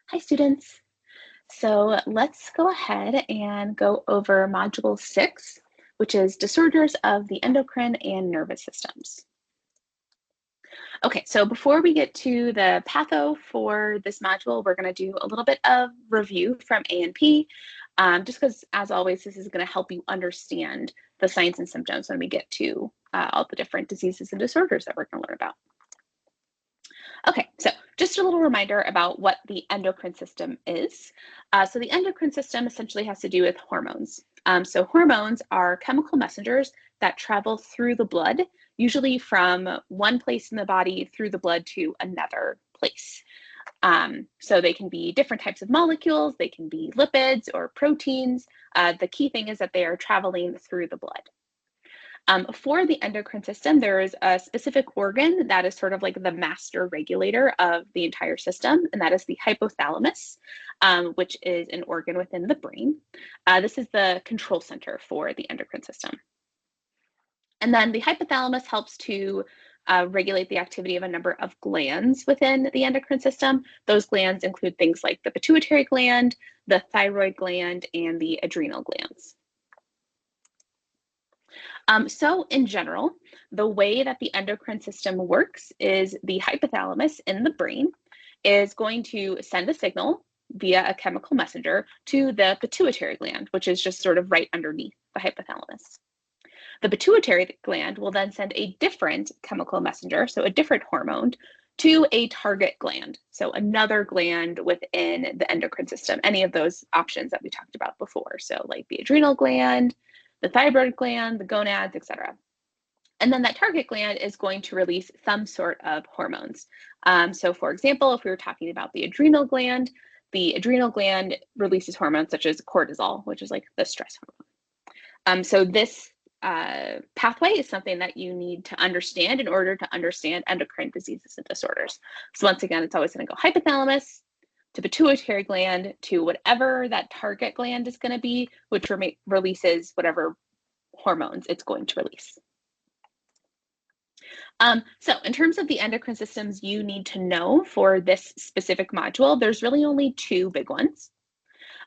Hi, students. So let's go ahead and go over Module 6, which is disorders of the endocrine and nervous systems. Okay, so before we get to the patho for this module, we're going to do a little bit of review from A&P, just because, as always, this is going to help you understand the signs and symptoms when we get to all the different diseases and disorders that we're going to learn about. Okay, so just a little reminder about what the endocrine system is. So the endocrine system essentially has to do with hormones. So hormones are chemical messengers that travel through the blood, usually from one place in the body through the blood to another place. So they can be different types of molecules, they can be lipids or proteins. The key thing is that they are traveling through the blood. For the endocrine system, there is a specific organ that is sort of like the master regulator of the entire system, and that is the hypothalamus, which is an organ within the brain. This is the control center for the endocrine system. And then the hypothalamus helps to regulate the activity of a number of glands within the endocrine system. Those glands include things like the pituitary gland, the thyroid gland, and the adrenal glands. So in general, the way that the endocrine system works is the hypothalamus in the brain is going to send a signal via a chemical messenger to the pituitary gland, which is just sort of right underneath the hypothalamus. The pituitary gland will then send a different chemical messenger, so a different hormone, to a target gland, so another gland within the endocrine system, any of those options that we talked about before, so like the adrenal gland, the thyroid gland, the gonads, etc. And then that target gland is going to release some sort of hormones. So for example, if we were talking about the adrenal gland releases hormones such as cortisol, which is like the stress hormone. So this pathway is something that you need to understand in order to understand endocrine diseases and disorders. So once again, it's always going to go hypothalamus to pituitary gland to whatever that target gland is going to be, which releases whatever hormones it's going to release. So in terms of the endocrine systems you need to know for this specific module, there's really only two big ones.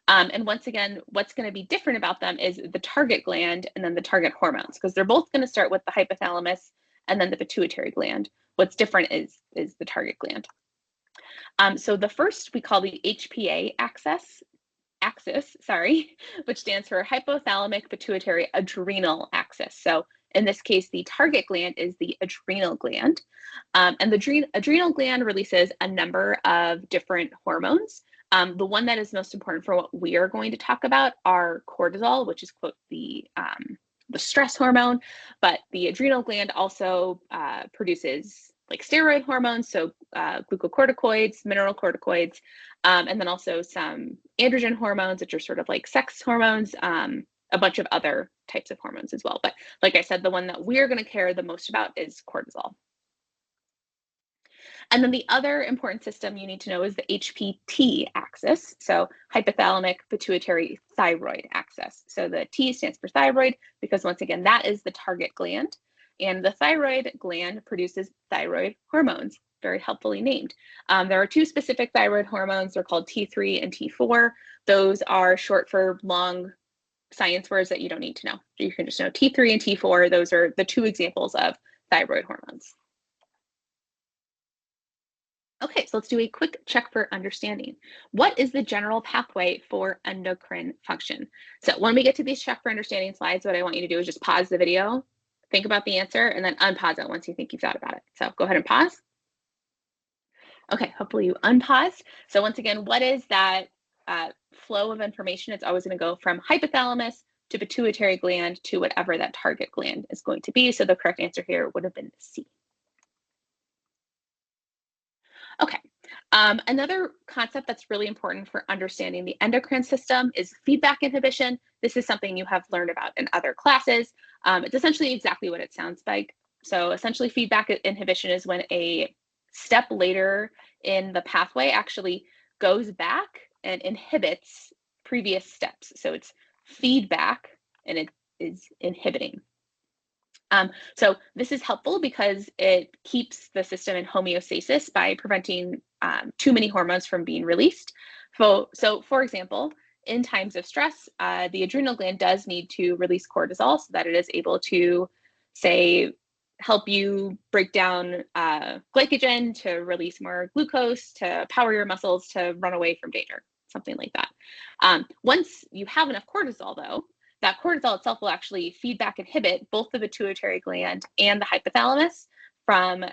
And once again, what's going to be different about them is the target gland and then the target hormones, because they're both going to start with the hypothalamus and then the pituitary gland. What's different is the target gland. So the first we call the HPA axis, which stands for hypothalamic pituitary adrenal axis. So in this case, the target gland is the adrenal gland. And the adrenal gland releases a number of different hormones. The one that is most important for what we are going to talk about are cortisol, which is, quote, the stress hormone, but the adrenal gland also produces like steroid hormones, so glucocorticoids, mineralocorticoids, and then also some androgen hormones, which are sort of like sex hormones, a bunch of other types of hormones as well. But like I said, the one that we're going to care the most about is cortisol. And then the other important system you need to know is the HPT axis, so hypothalamic pituitary thyroid axis. So the T stands for thyroid because, once again, that is the target gland. And the thyroid gland produces thyroid hormones, very helpfully named. There are two specific thyroid hormones. They're called T3 and T4. Those are short for long science words that you don't need to know. You can just know T3 and T4. Those are the two examples of thyroid hormones. Okay, so let's do a quick check for understanding. What is the general pathway for endocrine function? So when we get to these check for understanding slides, what I want you to do is just pause the video, think about the answer, and then unpause it once you think you've thought about it. So go ahead and pause. Okay, hopefully you unpaused. So once again, what is that flow of information? It's always going to go from hypothalamus to pituitary gland to whatever that target gland is going to be. So the correct answer here would have been C. Okay, another concept that's really important for understanding the endocrine system is feedback inhibition. This is something you have learned about in other classes. It's essentially exactly what it sounds like. So essentially feedback inhibition is when a step later in the pathway actually goes back and inhibits previous steps. So it's feedback and it is inhibiting. So this is helpful because it keeps the system in homeostasis by preventing too many hormones from being released. So for example, in times of stress, the adrenal gland does need to release cortisol so that it is able to, say, help you break down glycogen, to release more glucose, to power your muscles to run away from danger, something like that. Once you have enough cortisol, though, that cortisol itself will actually feedback inhibit both the pituitary gland and the hypothalamus from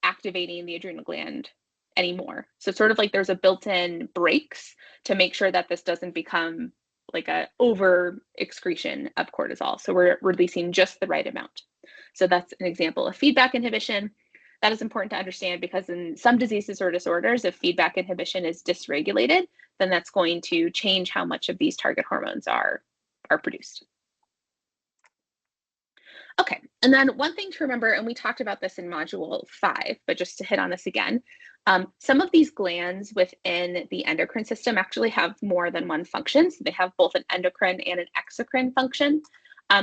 activating the adrenal gland anymore. So it's sort of like there's a built-in brakes to make sure that this doesn't become like a over excretion of cortisol. So we're releasing just the right amount. So that's an example of feedback inhibition. That is important to understand because in some diseases or disorders, if feedback inhibition is dysregulated, then that's going to change how much of these target hormones are produced. Okay, and then one thing to remember, and we talked about this in module 5, but just to hit on this again, some of these glands within the endocrine system actually have more than one function. So they have both an endocrine and an exocrine function.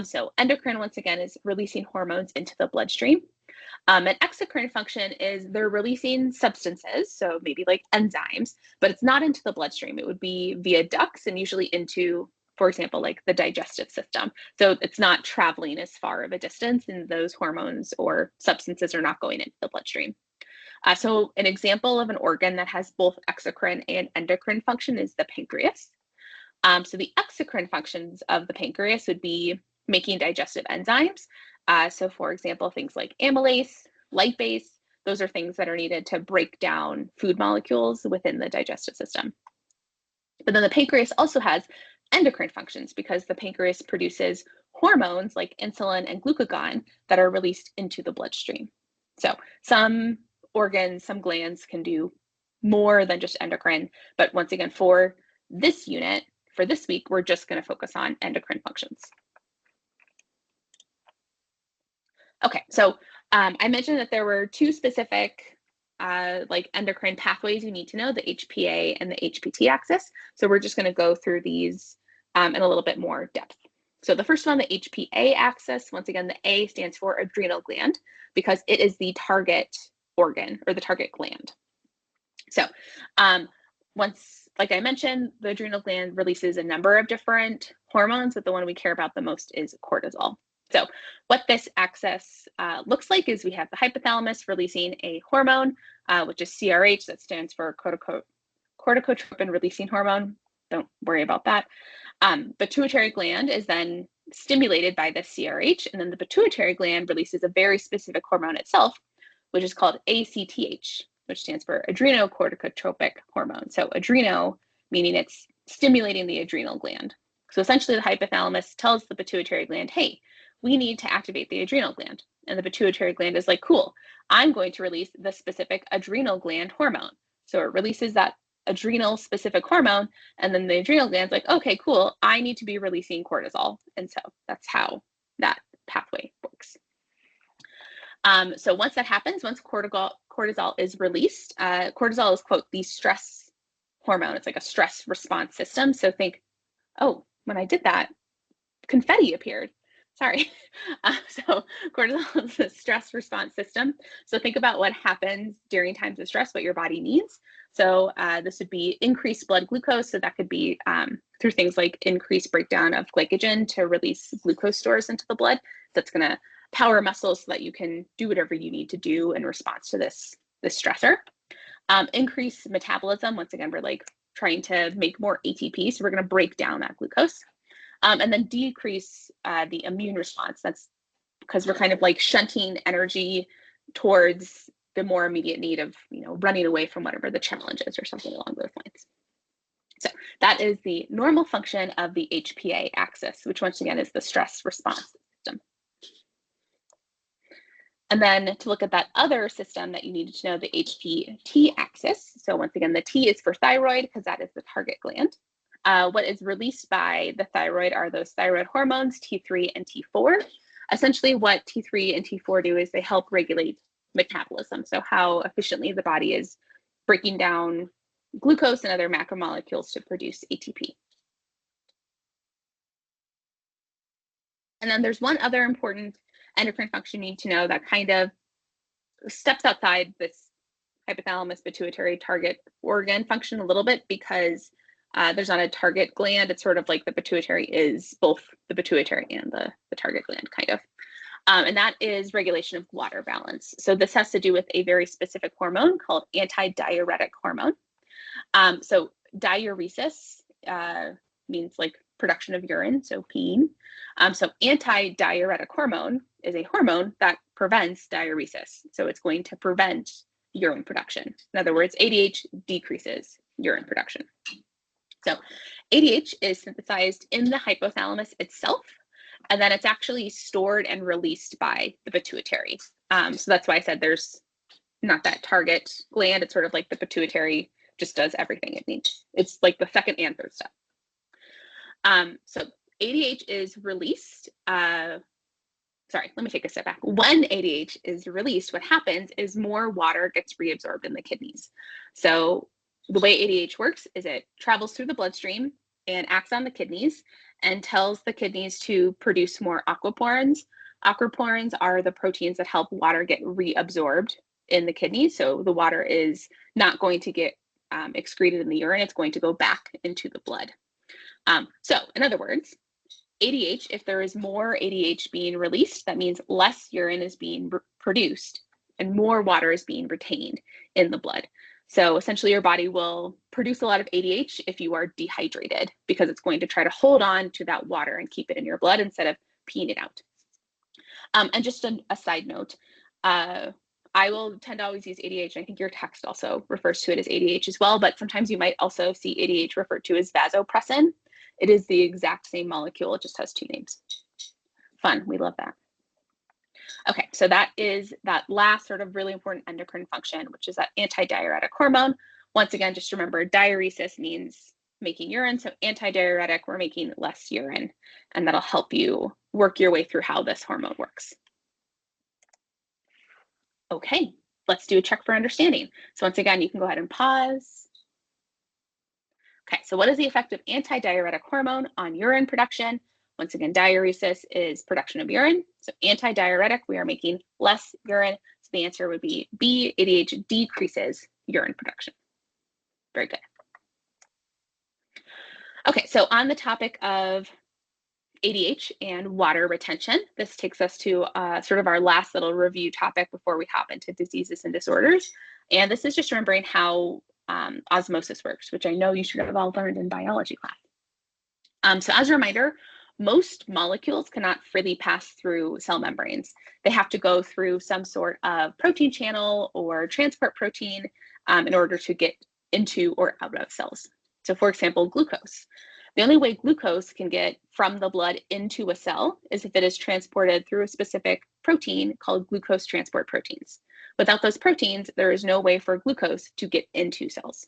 So endocrine, once again, is releasing hormones into the bloodstream. An exocrine function is they're releasing substances, so maybe like enzymes, but it's not into the bloodstream. It would be via ducts and usually into, for example, like the digestive system. So it's not traveling as far of a distance, and those hormones or substances are not going into the bloodstream. So an example of an organ that has both exocrine and endocrine function is the pancreas. So the exocrine functions of the pancreas would be making digestive enzymes. So for example, things like amylase, lipase, those are things that are needed to break down food molecules within the digestive system. But then the pancreas also has endocrine functions because the pancreas produces hormones like insulin and glucagon that are released into the bloodstream. So some organs, some glands can do more than just endocrine, but once again, for this unit, for this week, we're just going to focus on endocrine functions. Okay, so I mentioned that there were two specific like endocrine pathways you need to know, the HPA and the HPT axis. So we're just going to go through these in a little bit more depth. So the first one, the HPA axis, once again, the A stands for adrenal gland because it is the target organ or the target gland. So once, like I mentioned, the adrenal gland releases a number of different hormones, but the one we care about the most is cortisol. So what this axis looks like is we have the hypothalamus releasing a hormone, which is CRH, that stands for corticotropin releasing hormone. Don't worry about that. Pituitary gland is then stimulated by the CRH, and then the pituitary gland releases a very specific hormone itself, which is called ACTH, which stands for adrenocorticotropic hormone. So adreno, meaning it's stimulating the adrenal gland. So essentially the hypothalamus tells the pituitary gland, hey, we need to activate the adrenal gland. And the pituitary gland is like, cool, I'm going to release the specific adrenal gland hormone. So it releases that adrenal specific hormone, and then the adrenal gland's like, okay, cool, I need to be releasing cortisol. And so that's how that pathway works. So once that happens, once cortisol is released, cortisol is, quote, the stress hormone. It's like a stress response system. So think, oh, when I did that, confetti appeared. Sorry. So cortisol is the stress response system. So think about what happens during times of stress, what your body needs. So this would be increased blood glucose. So that could be through things like increased breakdown of glycogen to release glucose stores into the blood. That's going to power muscles so that you can do whatever you need to do in response to this stressor. Increase metabolism. Once again, we're like trying to make more ATP. So we're going to break down that glucose. And then decrease the immune response. That's because we're kind of like shunting energy towards the more immediate need of, running away from whatever the challenge is or something along those lines. So that is the normal function of the HPA axis, which once again is the stress response system. And then to look at that other system that you needed to know, the HPT axis. So once again, the T is for thyroid because that is the target gland. What is released by the thyroid are those thyroid hormones, T3 and T4. Essentially what T3 and T4 do is they help regulate metabolism. So how efficiently the body is breaking down glucose and other macromolecules to produce ATP. And then there's one other important endocrine function you need to know that kind of steps outside this hypothalamus pituitary target organ function a little bit because there's not a target gland. It's sort of like the pituitary is both the pituitary and the target gland, kind of. And that is regulation of water balance. So this has to do with a very specific hormone called antidiuretic hormone. So diuresis means like production of urine, so peeing. So antidiuretic hormone is a hormone that prevents diuresis. So it's going to prevent urine production. In other words, ADH decreases urine production. So ADH is synthesized in the hypothalamus itself, and then it's actually stored and released by the pituitary. So that's why I said there's not that target gland. It's sort of like the pituitary just does everything it needs. It's like the second and third step. So ADH is released. Sorry, let me take a step back. When ADH is released, what happens is more water gets reabsorbed in the kidneys. So the way ADH works is it travels through the bloodstream and acts on the kidneys and tells the kidneys to produce more aquaporins. Aquaporins are the proteins that help water get reabsorbed in the kidneys. So the water is not going to get excreted in the urine. It's going to go back into the blood. So in other words, ADH, if there is more ADH being released, that means less urine is being produced and more water is being retained in the blood. So essentially your body will produce a lot of ADH if you are dehydrated because it's going to try to hold on to that water and keep it in your blood instead of peeing it out. And just a side note, I will tend to always use ADH, and I think your text also refers to it as ADH as well, but sometimes you might also see ADH referred to as vasopressin. It is the exact same molecule, it just has two names. Fun, we love that. Okay, so that is that last sort of really important endocrine function, which is that antidiuretic hormone. Once again, just remember diuresis means making urine, so antidiuretic, we're making less urine, and that'll help you work your way through how this hormone works. Okay, let's do a check for understanding. So once again, you can go ahead and pause. Okay, so what is the effect of antidiuretic hormone on urine production? Once again, diuresis is production of urine. So antidiuretic, we are making less urine. So the answer would be B, ADH decreases urine production. Very good. Okay, so on the topic of ADH and water retention, this takes us to sort of our last little review topic before we hop into diseases and disorders. And this is just remembering how osmosis works, which I know you should have all learned in biology class. So as a reminder, most molecules cannot freely pass through cell membranes. They have to go through some sort of protein channel or transport protein in order to get into or out of cells. So for example, glucose. The only way glucose can get from the blood into a cell is if it is transported through a specific protein called glucose transport proteins. Without those proteins, there is no way for glucose to get into cells.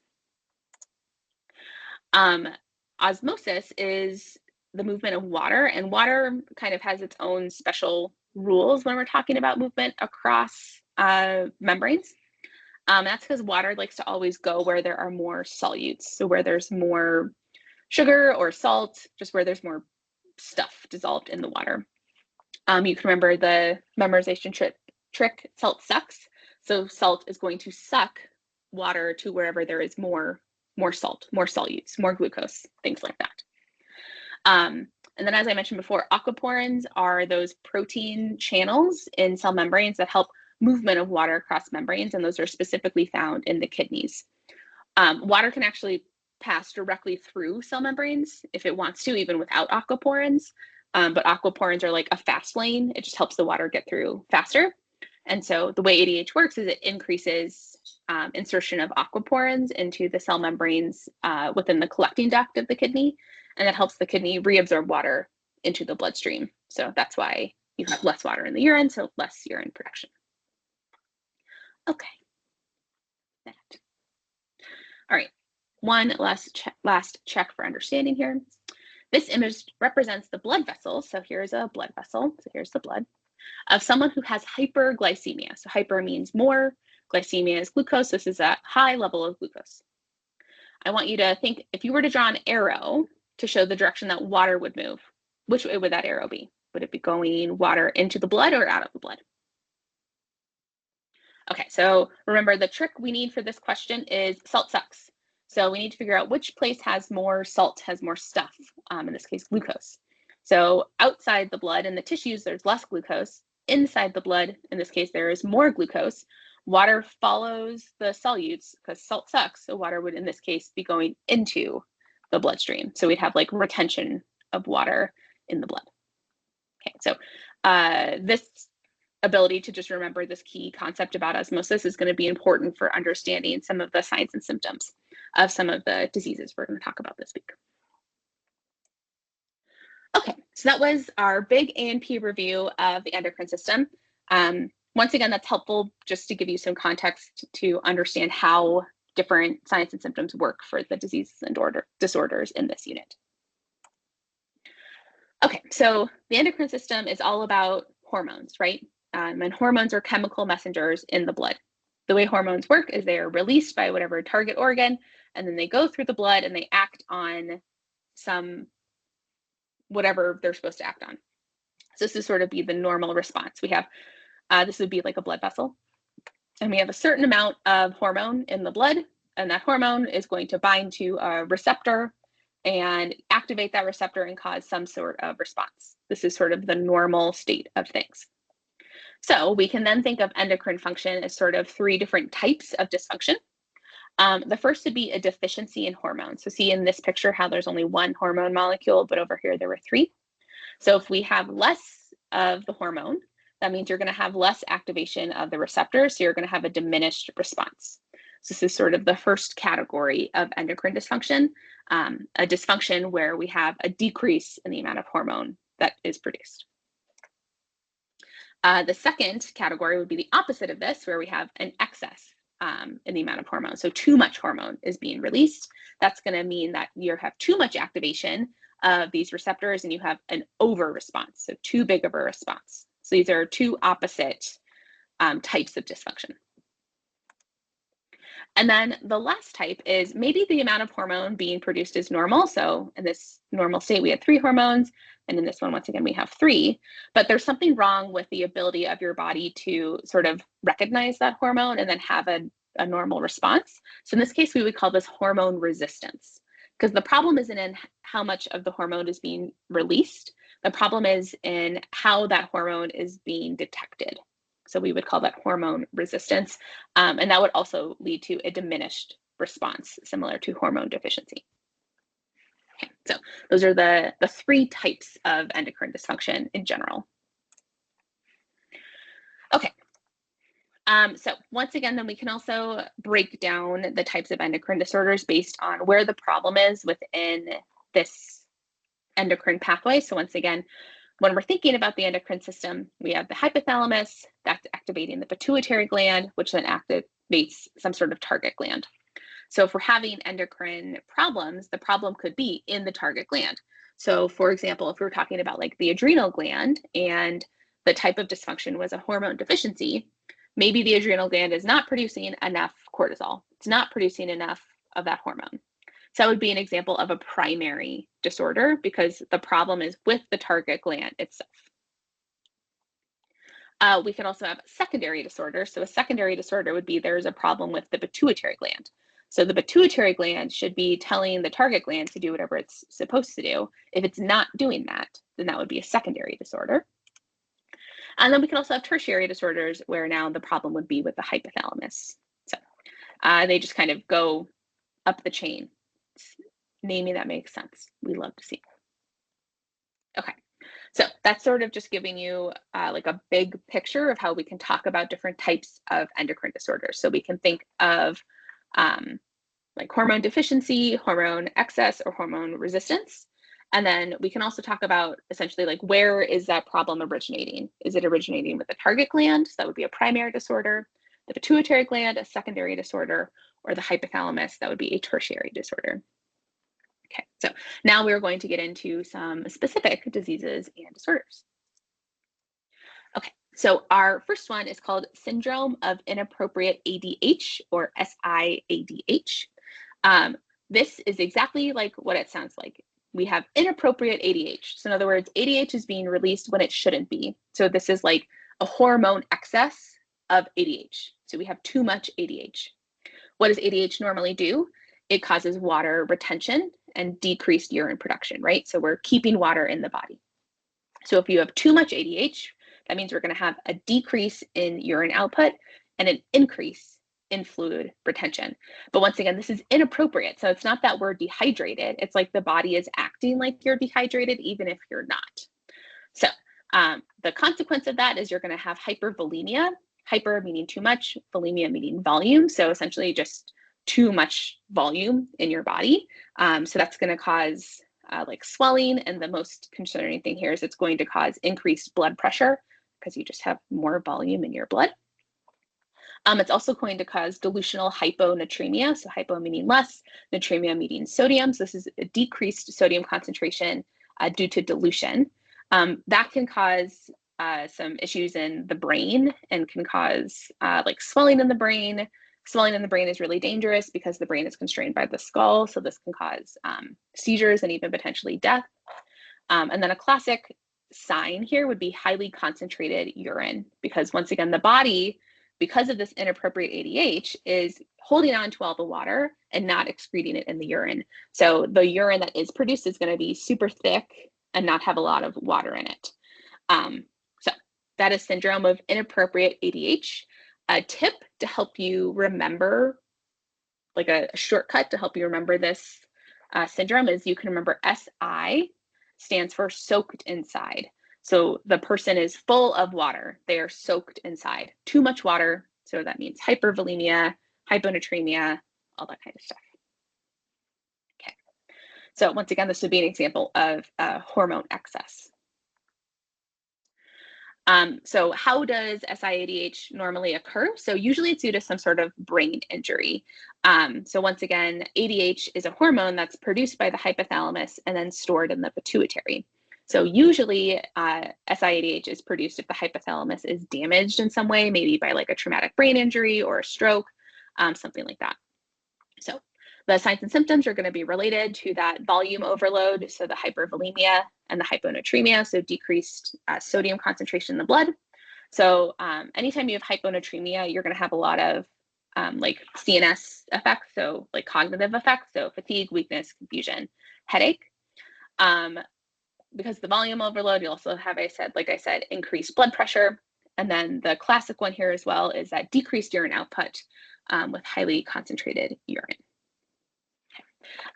Osmosis is the movement of water, and water kind of has its own special rules when we're talking about movement across membranes. That's because water likes to always go where there are more solutes, so where there's more sugar or salt, just where there's more stuff dissolved in the water. You can remember the memorization trick, salt sucks. So salt is going to suck water to wherever there is more salt, more solutes, more glucose, things like that. And then as I mentioned before, aquaporins are those protein channels in cell membranes that help movement of water across membranes, and those are specifically found in the kidneys. Water can actually pass directly through cell membranes if it wants to, even without aquaporins, but aquaporins are like a fast lane. It just helps the water get through faster. And so the way ADH works is it increases insertion of aquaporins into the cell membranes within the collecting duct of the kidney, and that helps the kidney reabsorb water into the bloodstream. So that's why you have less water in the urine, so less urine production. Okay. All right, one last check for understanding here. This image represents the blood vessel. So here's a blood vessel. So here's the blood of someone who has hyperglycemia. So hyper means more, glycemia is glucose. This is a high level of glucose. I want you to think, if you were to draw an arrow to show the direction that water would move, which way would that arrow be? Would it be going water into the blood or out of the blood? Okay, so remember the trick we need for this question is salt sucks. So we need to figure out which place has more salt, has more stuff, in this case, glucose. So outside the blood in the tissues, there's less glucose. Inside the blood, in this case, there is more glucose. Water follows the solutes because salt sucks. So water would, in this case, be going into the bloodstream. So we'd have like retention of water in the blood. Okay, so this ability to just remember this key concept about osmosis is going to be important for understanding some of the signs and symptoms of some of the diseases we're going to talk about this week. Okay, so that was our big A&P review of the endocrine system. Once again, that's helpful just to give you some context to understand how different signs and symptoms work for the diseases and disorders in this unit. Okay, so the endocrine system is all about hormones, right? And hormones are chemical messengers in the blood. The way hormones work is they are released by whatever target organ, and then they go through the blood and they act on some whatever they're supposed to act on. So this is sort of be the normal response. We have, this would be like a blood vessel, and we have a certain amount of hormone in the blood, and that hormone is going to bind to a receptor and activate that receptor and cause some sort of response. This is sort of the normal state of things. So we can then think of endocrine function as sort of three different types of dysfunction. The first would be a deficiency in hormones. So see in this picture how there's only one hormone molecule, but over here there were three. So if we have less of the hormone, that means you're going to have less activation of the receptor, so you're going to have a diminished response. So this is sort of the first category of endocrine dysfunction, a dysfunction where we have a decrease in the amount of hormone that is produced. The second category would be the opposite of this, where we have an excess in the amount of hormone. So too much hormone is being released. That's going to mean that you have too much activation of these receptors and you have an over response, so too big of a response. So these are two opposite types of dysfunction. And then the last type is maybe the amount of hormone being produced is normal. So in this normal state, we had 3 hormones. And in this one, once again, we have 3. But there's something wrong with the ability of your body to sort of recognize that hormone and then have a normal response. So in this case, we would call this hormone resistance. Because the problem isn't in how much of the hormone is being released. The problem is in how that hormone is being detected. So we would call that hormone resistance. And that would also lead to a diminished response, similar to hormone deficiency. Okay, so those are the 3 types of endocrine dysfunction in general. Okay, so once again, then we can also break down the types of endocrine disorders based on where the problem is within this endocrine pathway. So once again, when we're thinking about the endocrine system, we have the hypothalamus that's activating the pituitary gland, which then activates some sort of target gland. So if we're having endocrine problems, the problem could be in the target gland. So for example, if we're talking about like the adrenal gland and the type of dysfunction was a hormone deficiency, maybe the adrenal gland is not producing enough cortisol. It's not producing enough of that hormone. So that would be an example of a primary disorder because the problem is with the target gland itself. We can also have secondary disorders. So a secondary disorder would be there's a problem with the pituitary gland. So the pituitary gland should be telling the target gland to do whatever it's supposed to do. If it's not doing that, then that would be a secondary disorder. And then we can also have tertiary disorders where now the problem would be with the hypothalamus. So they just kind of go up the chain. Naming that makes sense. We love to see. Okay, so that's sort of just giving you like a big picture of how we can talk about different types of endocrine disorders. So we can think of like hormone deficiency, hormone excess, or hormone resistance. And then we can also talk about essentially like where is that problem originating? Is it originating with the target gland? So that would be a primary disorder, the pituitary gland, a secondary disorder, or the hypothalamus, that would be a tertiary disorder. Okay, so now we're going to get into some specific diseases and disorders. Okay, so our first one is called Syndrome of Inappropriate ADH, or SIADH. This is exactly like what it sounds like. We have inappropriate ADH. So in other words, ADH is being released when it shouldn't be. So this is like a hormone excess of ADH. So we have too much ADH. What does ADH normally do? It causes water retention and decreased urine production, right? So we're keeping water in the body. So if you have too much ADH, that means we're going to have a decrease in urine output and an increase in fluid retention. But once again, this is inappropriate. So it's not that we're dehydrated. It's like the body is acting like you're dehydrated, even if you're not. So the consequence of that is you're going to have hypervolemia. Hyper meaning too much, volemia meaning volume. So essentially just too much volume in your body. So that's going to cause like swelling. And the most concerning thing here is it's going to cause increased blood pressure because you just have more volume in your blood. It's also going to cause dilutional hyponatremia. So hypo meaning less, natremia meaning sodium. So this is a decreased sodium concentration due to dilution. That can cause some issues in the brain and can cause like swelling in the brain. Swelling in the brain is really dangerous because the brain is constrained by the skull. So this can cause seizures and even potentially death. And then a classic sign here would be highly concentrated urine, because once again, the body, because of this inappropriate ADH, is holding on to all the water and not excreting it in the urine. So the urine that is produced is going to be super thick and not have a lot of water in it. So that is syndrome of inappropriate ADH. A tip to help you remember, like a shortcut to help you remember this syndrome, is you can remember SI stands for soaked inside. So the person is full of water. They are soaked inside. Too much water. So that means hypervolemia, hyponatremia, all that kind of stuff. Okay. So once again, this would be an example of hormone excess. So how does SIADH normally occur? So usually it's due to some sort of brain injury. So once again, ADH is a hormone that's produced by the hypothalamus and then stored in the pituitary. So usually SIADH is produced if the hypothalamus is damaged in some way, maybe by like a traumatic brain injury or a stroke, something like that. So the signs and symptoms are going to be related to that volume overload, so the hypervolemia and the hyponatremia, so decreased sodium concentration in the blood. So anytime you have hyponatremia, you're going to have a lot of like CNS effects, so like cognitive effects, so fatigue, weakness, confusion, headache. Because the volume overload, you also have, like I said, increased blood pressure. And then the classic one here as well is that decreased urine output with highly concentrated urine.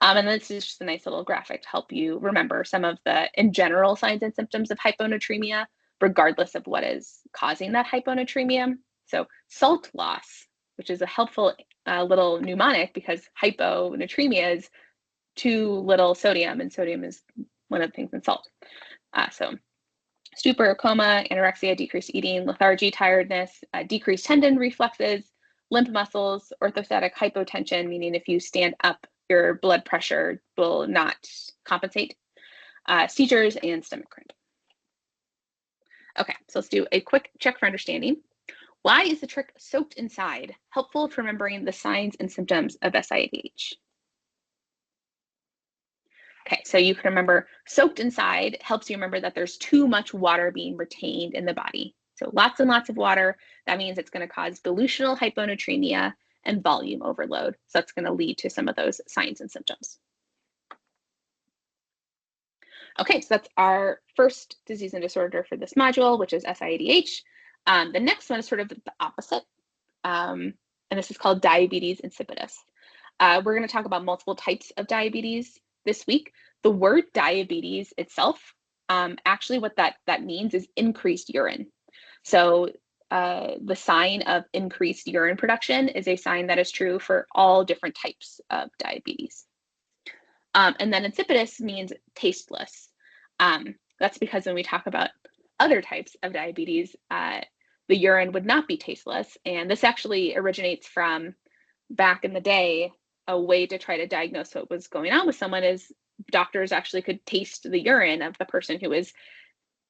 And this is just a nice little graphic to help you remember some of the, in general, signs and symptoms of hyponatremia, regardless of what is causing that hyponatremia. So salt loss, which is a helpful little mnemonic, because hyponatremia is too little sodium, and sodium is one of the things in salt. So stupor, coma, anorexia, decreased eating, lethargy, tiredness, decreased tendon reflexes, limp muscles, orthostatic hypotension, meaning if you stand up, your blood pressure will not compensate, seizures, and stomach cramp. Okay, so let's do a quick check for understanding. Why is the trick soaked inside helpful for remembering the signs and symptoms of SIADH? Okay, so you can remember soaked inside helps you remember that there's too much water being retained in the body. So lots and lots of water, that means it's going to cause dilutional hyponatremia and volume overload. So that's going to lead to some of those signs and symptoms. Okay, so that's our first disease and disorder for this module, which is SIADH. The next one is sort of the opposite, and this is called diabetes insipidus. We're going to talk about multiple types of diabetes this week. The word diabetes itself, actually what that means is increased urine. So the sign of increased urine production is a sign that is true for all different types of diabetes. And then insipidus means tasteless. That's because when we talk about other types of diabetes, the urine would not be tasteless. And this actually originates from back in the day. A way to try to diagnose what was going on with someone is doctors actually could taste the urine of the person who was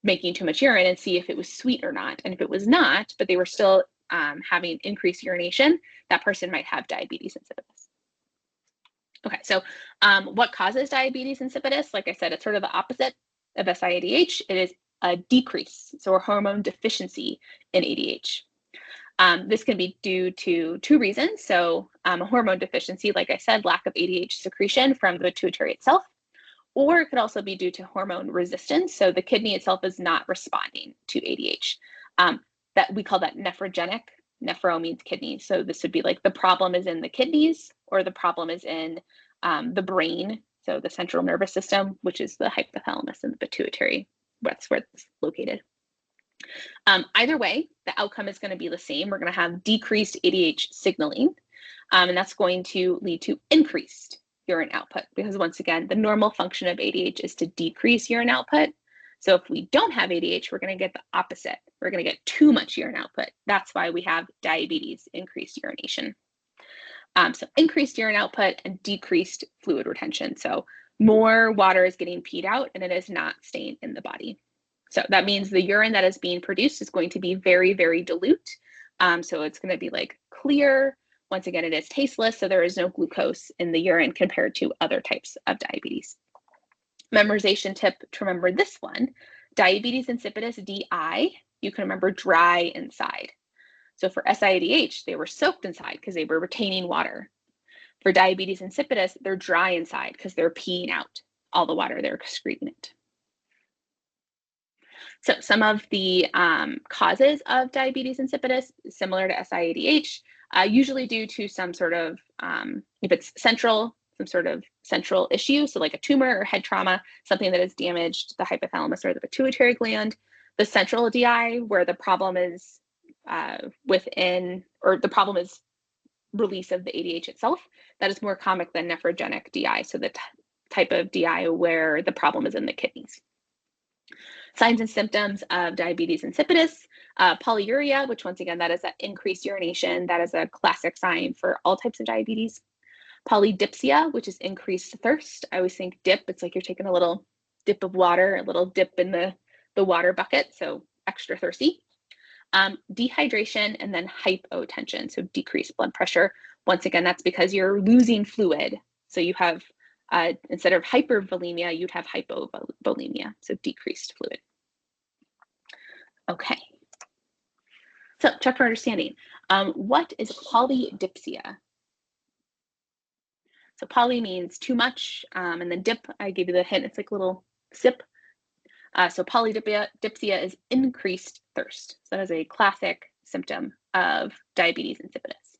making too much urine and see if it was sweet or not. And if it was not, but they were still having increased urination, that person might have diabetes insipidus. Okay, so what causes diabetes insipidus? Like I said, it's sort of the opposite of SIADH. It is a decrease, so a hormone deficiency in ADH. This can be due to two reasons. So a hormone deficiency, like I said, lack of ADH secretion from the pituitary itself, or it could also be due to hormone resistance. So the kidney itself is not responding to ADH. That we call that nephrogenic. Nephro means kidney. So this would be like the problem is in the kidneys, or the problem is in the brain. So the central nervous system, which is the hypothalamus and the pituitary. That's where it's located. Either way, the outcome is going to be the same. We're going to have decreased ADH signaling, and that's going to lead to increased urine output, because once again, the normal function of ADH is to decrease urine output. So if we don't have ADH, we're going to get the opposite. We're going to get too much urine output. That's why we have diabetes, increased urination. So increased urine output and decreased fluid retention. So more water is getting peed out and it is not staying in the body. So that means the urine that is being produced is going to be very, very dilute. So it's going to be like clear. Once again, it is tasteless, so there is no glucose in the urine compared to other types of diabetes. Memorization tip to remember this one: diabetes insipidus, DI, you can remember dry inside. So for SIADH, they were soaked inside because they were retaining water. For diabetes insipidus, they're dry inside because they're peeing out all the water, they're excreting it. So some of the causes of diabetes insipidus, similar to SIADH, usually due to some sort of, if it's central, some sort of central issue, so like a tumor or head trauma, something that has damaged the hypothalamus or the pituitary gland. The central DI, where the problem is within, or the problem is release of the ADH itself, that is more common than nephrogenic DI, so the type of DI where the problem is in the kidneys. Signs and symptoms of diabetes insipidus: polyuria, which once again, that is that increased urination. That is a classic sign for all types of diabetes. Polydipsia, which is increased thirst. I always think dip, it's like you're taking a little dip of water, a little dip in the water bucket, so extra thirsty. Dehydration, and then hypotension, so decreased blood pressure. Once again, that's because you're losing fluid. So you have, instead of hypervolemia, you'd have hypovolemia, so decreased fluid. Okay, so check for understanding. What is polydipsia? So poly means too much, and then dip, I gave you the hint, it's like a little sip. So polydipsia is increased thirst. So that is a classic symptom of diabetes insipidus.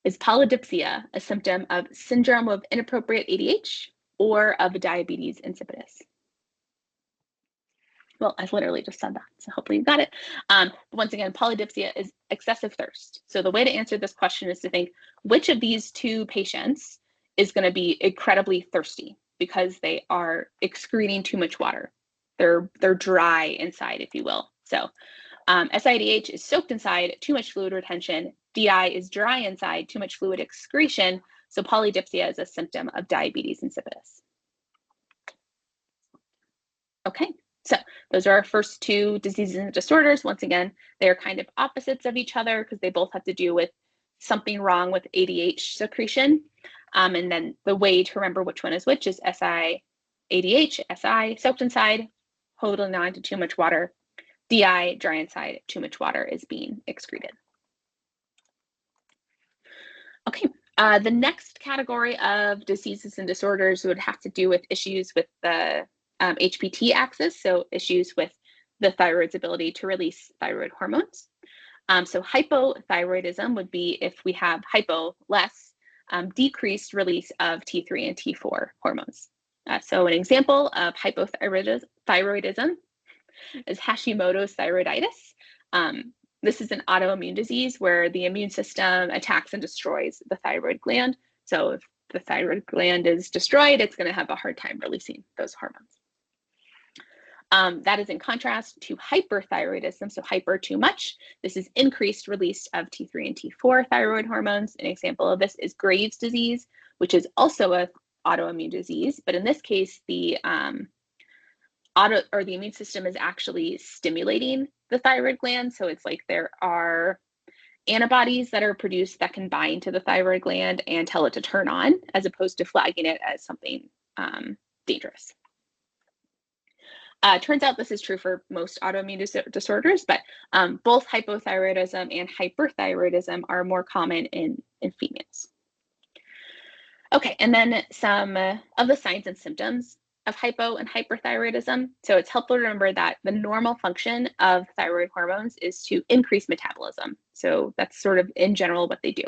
Is polydipsia a symptom of syndrome of inappropriate ADH or of diabetes insipidus? Well, I literally just said that, so hopefully you got it. Once again, polydipsia is excessive thirst. So the way to answer this question is to think, which of these two patients is going to be incredibly thirsty because they are excreting too much water? They're dry inside, if you will. So SIADH is soaked inside, too much fluid retention. DI is dry inside, too much fluid excretion. So polydipsia is a symptom of diabetes insipidus. Okay. So those are our first two diseases and disorders. Once again, they're kind of opposites of each other because they both have to do with something wrong with ADH secretion. And then the way to remember which one is which is SIADH, SI, soaked inside, holding on to too much water. DI, dry inside, too much water is being excreted. Okay, the next category of diseases and disorders would have to do with issues with the HPT axis, so issues with the thyroid's ability to release thyroid hormones. So hypothyroidism would be if we have hypo, less, decreased release of T3 and T4 hormones. So an example of hypothyroidism is Hashimoto's thyroiditis. This is an autoimmune disease where the immune system attacks and destroys the thyroid gland. So if the thyroid gland is destroyed, it's going to have a hard time releasing those hormones. That is in contrast to hyperthyroidism, so hyper, too much. This is increased release of T3 and T4 thyroid hormones. An example of this is Graves' disease, which is also an autoimmune disease, but in this case, the immune system is actually stimulating the thyroid gland. So it's like there are antibodies that are produced that can bind to the thyroid gland and tell it to turn on, as opposed to flagging it as something dangerous. Turns out this is true for most autoimmune disorders, but both hypothyroidism and hyperthyroidism are more common in females. Okay, and then some of the signs and symptoms of hypo and hyperthyroidism. So it's helpful to remember that the normal function of thyroid hormones is to increase metabolism. So that's sort of in general what they do.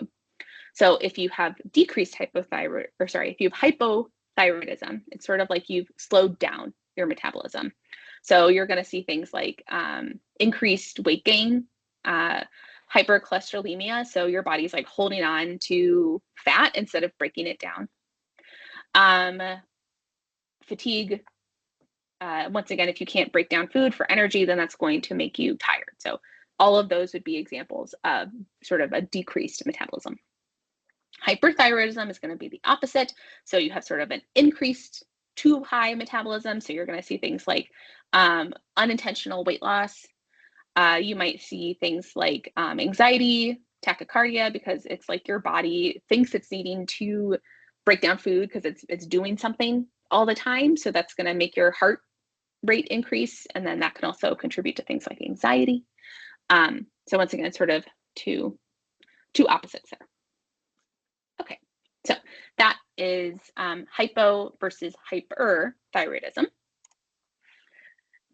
So if you have decreased if you have hypothyroidism, it's sort of like you've slowed down your metabolism. So you're going to see things like increased weight gain, hypercholesterolemia. So your body's like holding on to fat instead of breaking it down. Fatigue. Once again, if you can't break down food for energy, then that's going to make you tired. So all of those would be examples of sort of a decreased metabolism. Hyperthyroidism is going to be the opposite. So you have sort of an increased too high metabolism. So you're going to see things like unintentional weight loss. You might see things like anxiety, tachycardia, because it's like your body thinks it's needing to break down food because it's doing something all the time. So that's going to make your heart rate increase. And then that can also contribute to things like anxiety. So once again, it's sort of two opposites there. Okay, so that is hypo versus hyperthyroidism.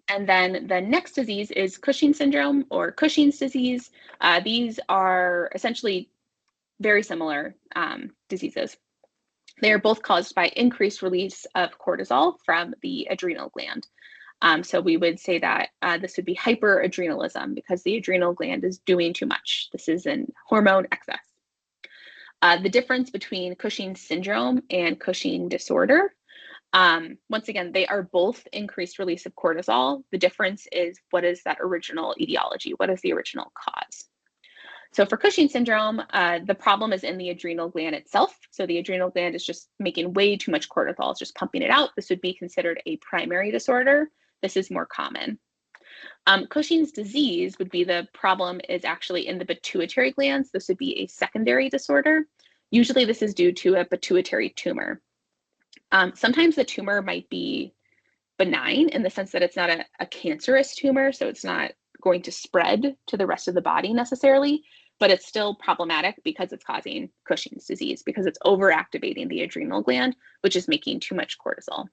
And then the next disease is Cushing syndrome or Cushing's disease. These are essentially very similar diseases. They are both caused by increased release of cortisol from the adrenal gland. So we would say that this would be hyperadrenalism because the adrenal gland is doing too much. This is an hormone excess. The difference between Cushing syndrome and Cushing disorder, once again, they are both increased release of cortisol. The difference is what is that original etiology? What is the original cause? So for Cushing syndrome, the problem is in the adrenal gland itself. So the adrenal gland is just making way too much cortisol. It's just pumping it out. This would be considered a primary disorder. This is more common. Cushing's disease would be the problem is actually in the pituitary glands. This would be a secondary disorder. Usually this is due to a pituitary tumor. Sometimes the tumor might be benign in the sense that it's not a cancerous tumor, so it's not going to spread to the rest of the body necessarily, but it's still problematic because it's causing Cushing's disease because it's overactivating the adrenal gland, which is making too much cortisol.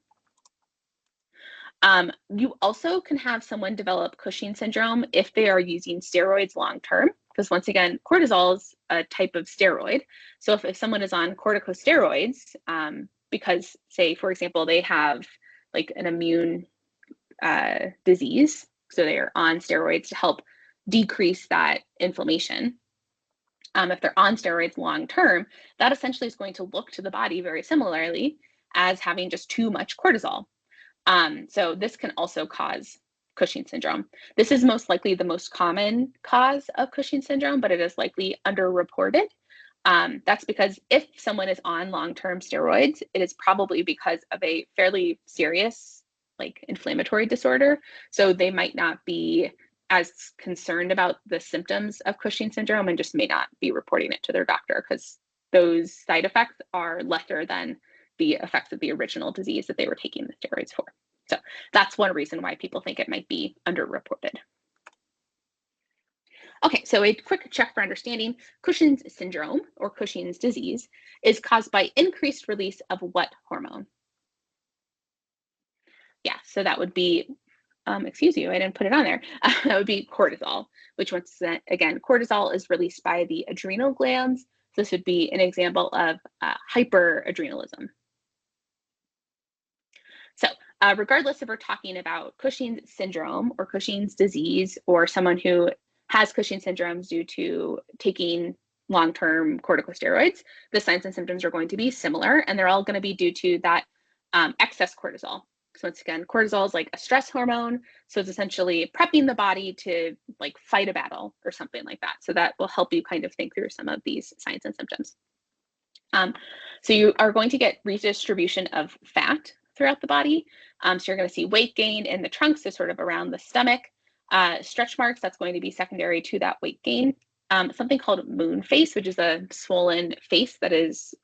You also can have someone develop Cushing syndrome if they are using steroids long-term, because once again, cortisol is a type of steroid. So if someone is on corticosteroids, because say, for example, they have like an immune disease, so they are on steroids to help decrease that inflammation. If they're on steroids long-term, that essentially is going to look to the body very similarly as having just too much cortisol. So this can also cause Cushing syndrome. This is most likely the most common cause of Cushing syndrome, but it is likely underreported. That's because if someone is on long-term steroids, it is probably because of a fairly serious, like inflammatory disorder. So they might not be as concerned about the symptoms of Cushing syndrome and just may not be reporting it to their doctor because those side effects are lesser than the effects of the original disease that they were taking the steroids for. So that's one reason why people think it might be underreported. Okay, so a quick check for understanding. Cushing's syndrome or Cushing's disease is caused by increased release of what hormone? Yeah, so that would be, excuse you, I didn't put it on there. That would be cortisol, which once again, cortisol is released by the adrenal glands. This would be an example of hyperadrenalism. So regardless if we're talking about Cushing's syndrome or Cushing's disease or someone who has Cushing's syndrome due to taking long-term corticosteroids, the signs and symptoms are going to be similar, and they're all going to be due to that excess cortisol. So once again, cortisol is like a stress hormone, so it's essentially prepping the body to like fight a battle or something like that. So that will help you kind of think through some of these signs and symptoms. So you are going to get redistribution of fat throughout the body. So you're going to see weight gain in the trunks, so sort of around the stomach. Stretch marks, that's going to be secondary to that weight gain. Something called moon face, which is a swollen face that is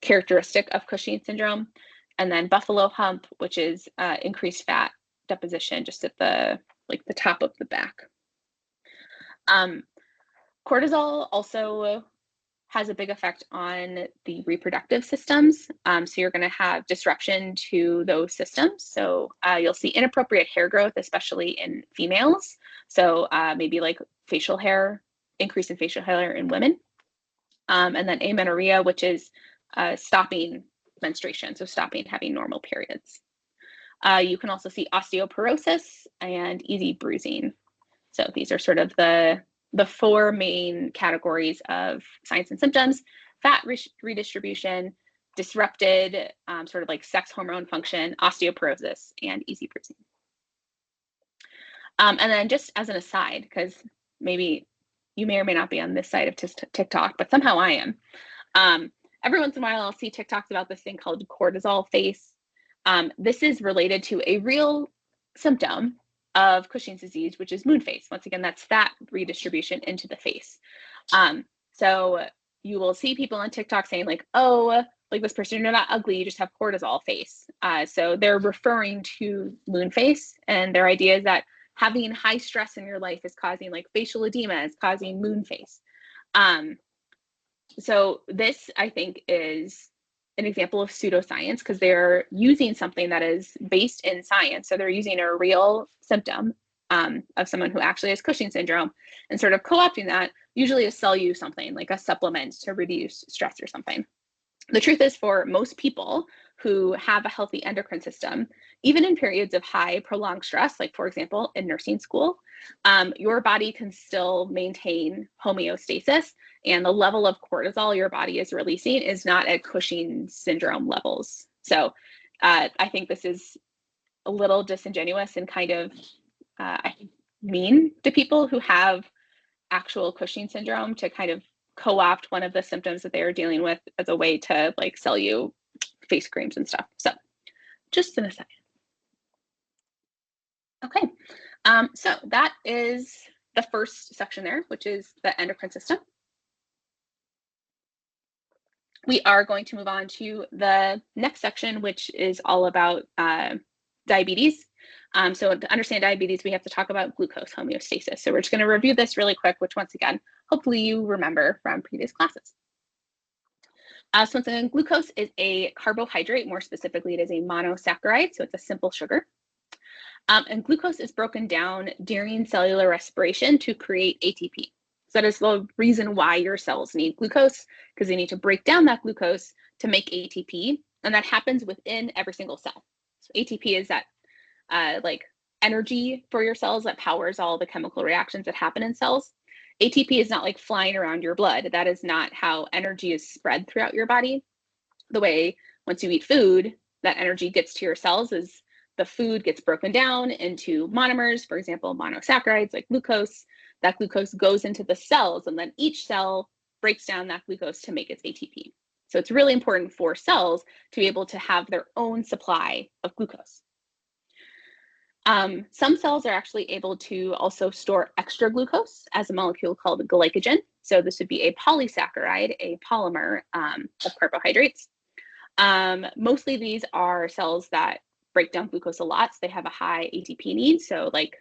characteristic of Cushing syndrome. And then buffalo hump, which is increased fat deposition just at the top of the back. Um, Cortisol also has a big effect on the reproductive systems. So you're going to have disruption to those systems. So you'll see inappropriate hair growth, especially in females. So maybe like facial hair, increase in facial hair in women. And then amenorrhea, which is stopping menstruation, so stopping having normal periods. You can also see osteoporosis and easy bruising. So these are sort of the four main categories of signs and symptoms: fat redistribution, disrupted sort of like sex hormone function, osteoporosis, and easy bruising. And then just as an aside, because maybe you may or may not be on this side of TikTok, but somehow I am. Every once in a while, I'll see TikToks about this thing called cortisol face. This is related to a real symptom of Cushing's disease, which is moon face. Once again, that's fat redistribution into the face. So you will see people on TikTok saying like, oh, like this person, you're not ugly, you just have cortisol face. So they're referring to moon face, and their idea is that having high stress in your life is causing like facial edema, is causing moon face. So this, I think, is an example of pseudoscience, because they're using something that is based in science. So they're using a real symptom of someone who actually has Cushing's syndrome and sort of co-opting that, usually to sell you something like a supplement to reduce stress or something. The truth is, for most people who have a healthy endocrine system, even in periods of high prolonged stress, like for example, in nursing school, your body can still maintain homeostasis, and the level of cortisol your body is releasing is not at Cushing's syndrome levels. So I think this is a little disingenuous and kind of I think mean to people who have actual Cushing syndrome to kind of co-opt one of the symptoms that they are dealing with as a way to like sell you face creams and stuff. So just an aside. Okay, so that is the first section there, which is the endocrine system. We are going to move on to the next section, which is all about diabetes. So to understand diabetes, we have to talk about glucose homeostasis. So we're just going to review this really quick, which once again, hopefully you remember from previous classes. So once again, glucose is a carbohydrate. More specifically, it is a monosaccharide, so it's a simple sugar. And glucose is broken down during cellular respiration to create ATP. So that is the reason why your cells need glucose, because they need to break down that glucose to make ATP, and that happens within every single cell. So ATP is that like energy for your cells that powers all the chemical reactions that happen in cells. ATP is not like flying around your blood. That is not how energy is spread throughout your body. The way once you eat food, that energy gets to your cells is the food gets broken down into monomers, for example, monosaccharides like glucose. That glucose goes into the cells, and then each cell breaks down that glucose to make its ATP. So it's really important for cells to be able to have their own supply of glucose. Some cells are actually able to also store extra glucose as a molecule called glycogen. So this would be a polysaccharide, a polymer of carbohydrates. Mostly these are cells that break down glucose a lot, so they have a high ATP need. So like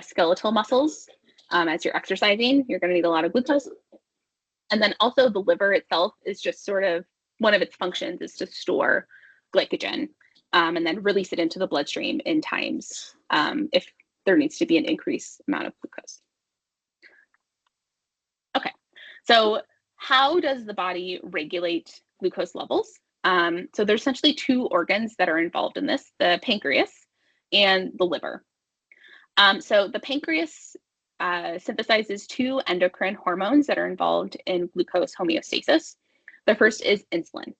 skeletal muscles, as you're exercising, you're going to need a lot of glucose. And then also the liver itself is just sort of one of its functions is to store glycogen and then release it into the bloodstream in times if there needs to be an increased amount of glucose. Okay, so how does the body regulate glucose levels? So there's essentially two organs that are involved in this, the pancreas and the liver. So the pancreas synthesizes two endocrine hormones that are involved in glucose homeostasis. The first is insulin.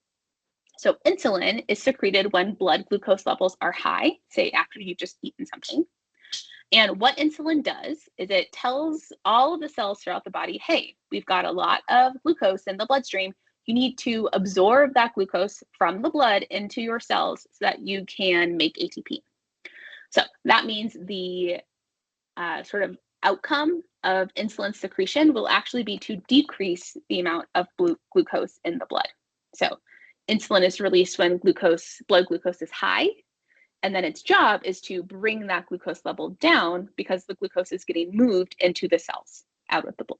So insulin is secreted when blood glucose levels are high, say after you've just eaten something. And what insulin does is it tells all of the cells throughout the body, hey, we've got a lot of glucose in the bloodstream. You need to absorb that glucose from the blood into your cells so that you can make ATP. So that means the sort of outcome of insulin secretion will actually be to decrease the amount of glucose in the blood. So insulin is released when blood glucose is high, And then its job is to bring that glucose level down because the glucose is getting moved into the cells out of the blood.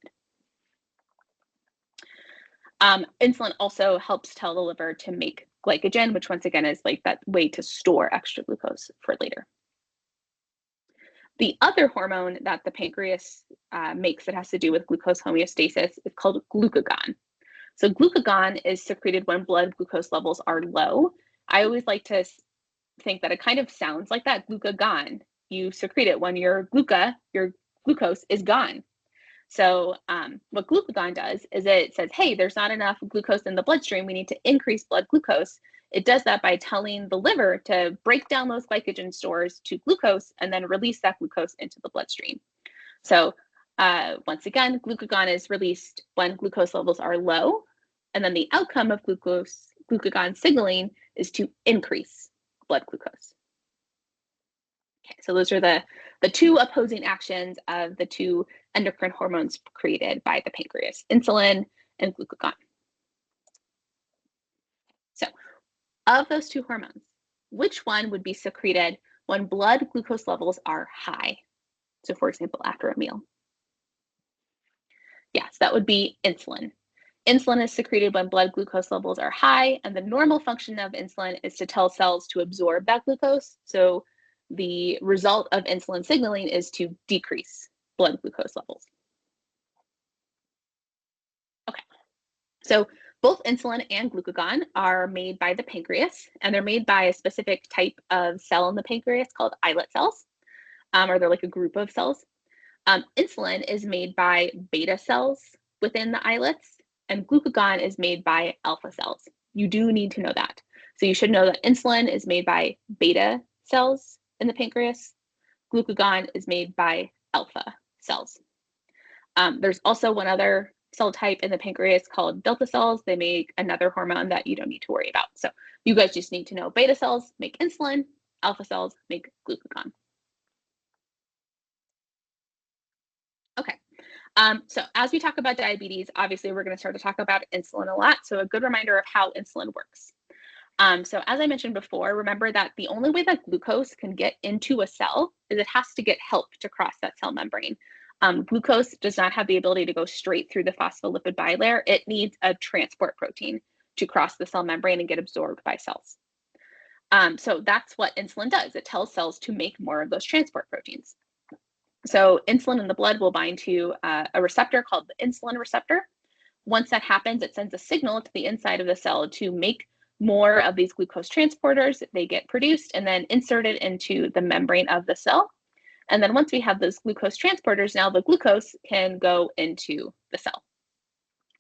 Insulin also helps tell the liver to make glycogen, which once again is like that way to store extra glucose for later. The other hormone that the pancreas makes that has to do with glucose homeostasis is called glucagon. So glucagon is secreted when blood glucose levels are low. I always like to think that it kind of sounds like that, glucagon. You secrete it when your glucose is gone. So what glucagon does is it says, hey, there's not enough glucose in the bloodstream. We need to increase blood glucose. It does that by telling the liver to break down those glycogen stores to glucose and then release that glucose into the bloodstream. So once again, glucagon is released when glucose levels are low. And then the outcome of glucagon signaling is to increase blood glucose. Okay, so those are the two opposing actions of the two endocrine hormones created by the pancreas, insulin and glucagon. So of those two hormones, which one would be secreted when blood glucose levels are high? So for example, after a meal. Yes, that would be insulin. Insulin is secreted when blood glucose levels are high, and the normal function of insulin is to tell cells to absorb that glucose. So the result of insulin signaling is to decrease blood glucose levels. Okay, so both insulin and glucagon are made by the pancreas, and they're made by a specific type of cell in the pancreas called islet cells, or they're like a group of cells. Insulin is made by beta cells within the islets, and glucagon is made by alpha cells. You do need to know that. So you should know that insulin is made by beta cells in the pancreas. Glucagon is made by alpha cells. There's also one other cell type in the pancreas called delta cells. They make another hormone that you don't need to worry about. So you guys just need to know beta cells make insulin, alpha cells make glucagon. Okay. So as we talk about diabetes, obviously we're going to start to talk about insulin a lot. So a good reminder of how insulin works. So as I mentioned before, remember that the only way that glucose can get into a cell is it has to get help to cross that cell membrane. Glucose does not have the ability to go straight through the phospholipid bilayer. It needs a transport protein to cross the cell membrane and get absorbed by cells. So that's what insulin does. It tells cells to make more of those transport proteins. So insulin in the blood will bind to a receptor called the insulin receptor. Once that happens, it sends a signal to the inside of the cell to make more of these glucose transporters. They get produced and then inserted into the membrane of the cell. And then once we have those glucose transporters, now the glucose can go into the cell.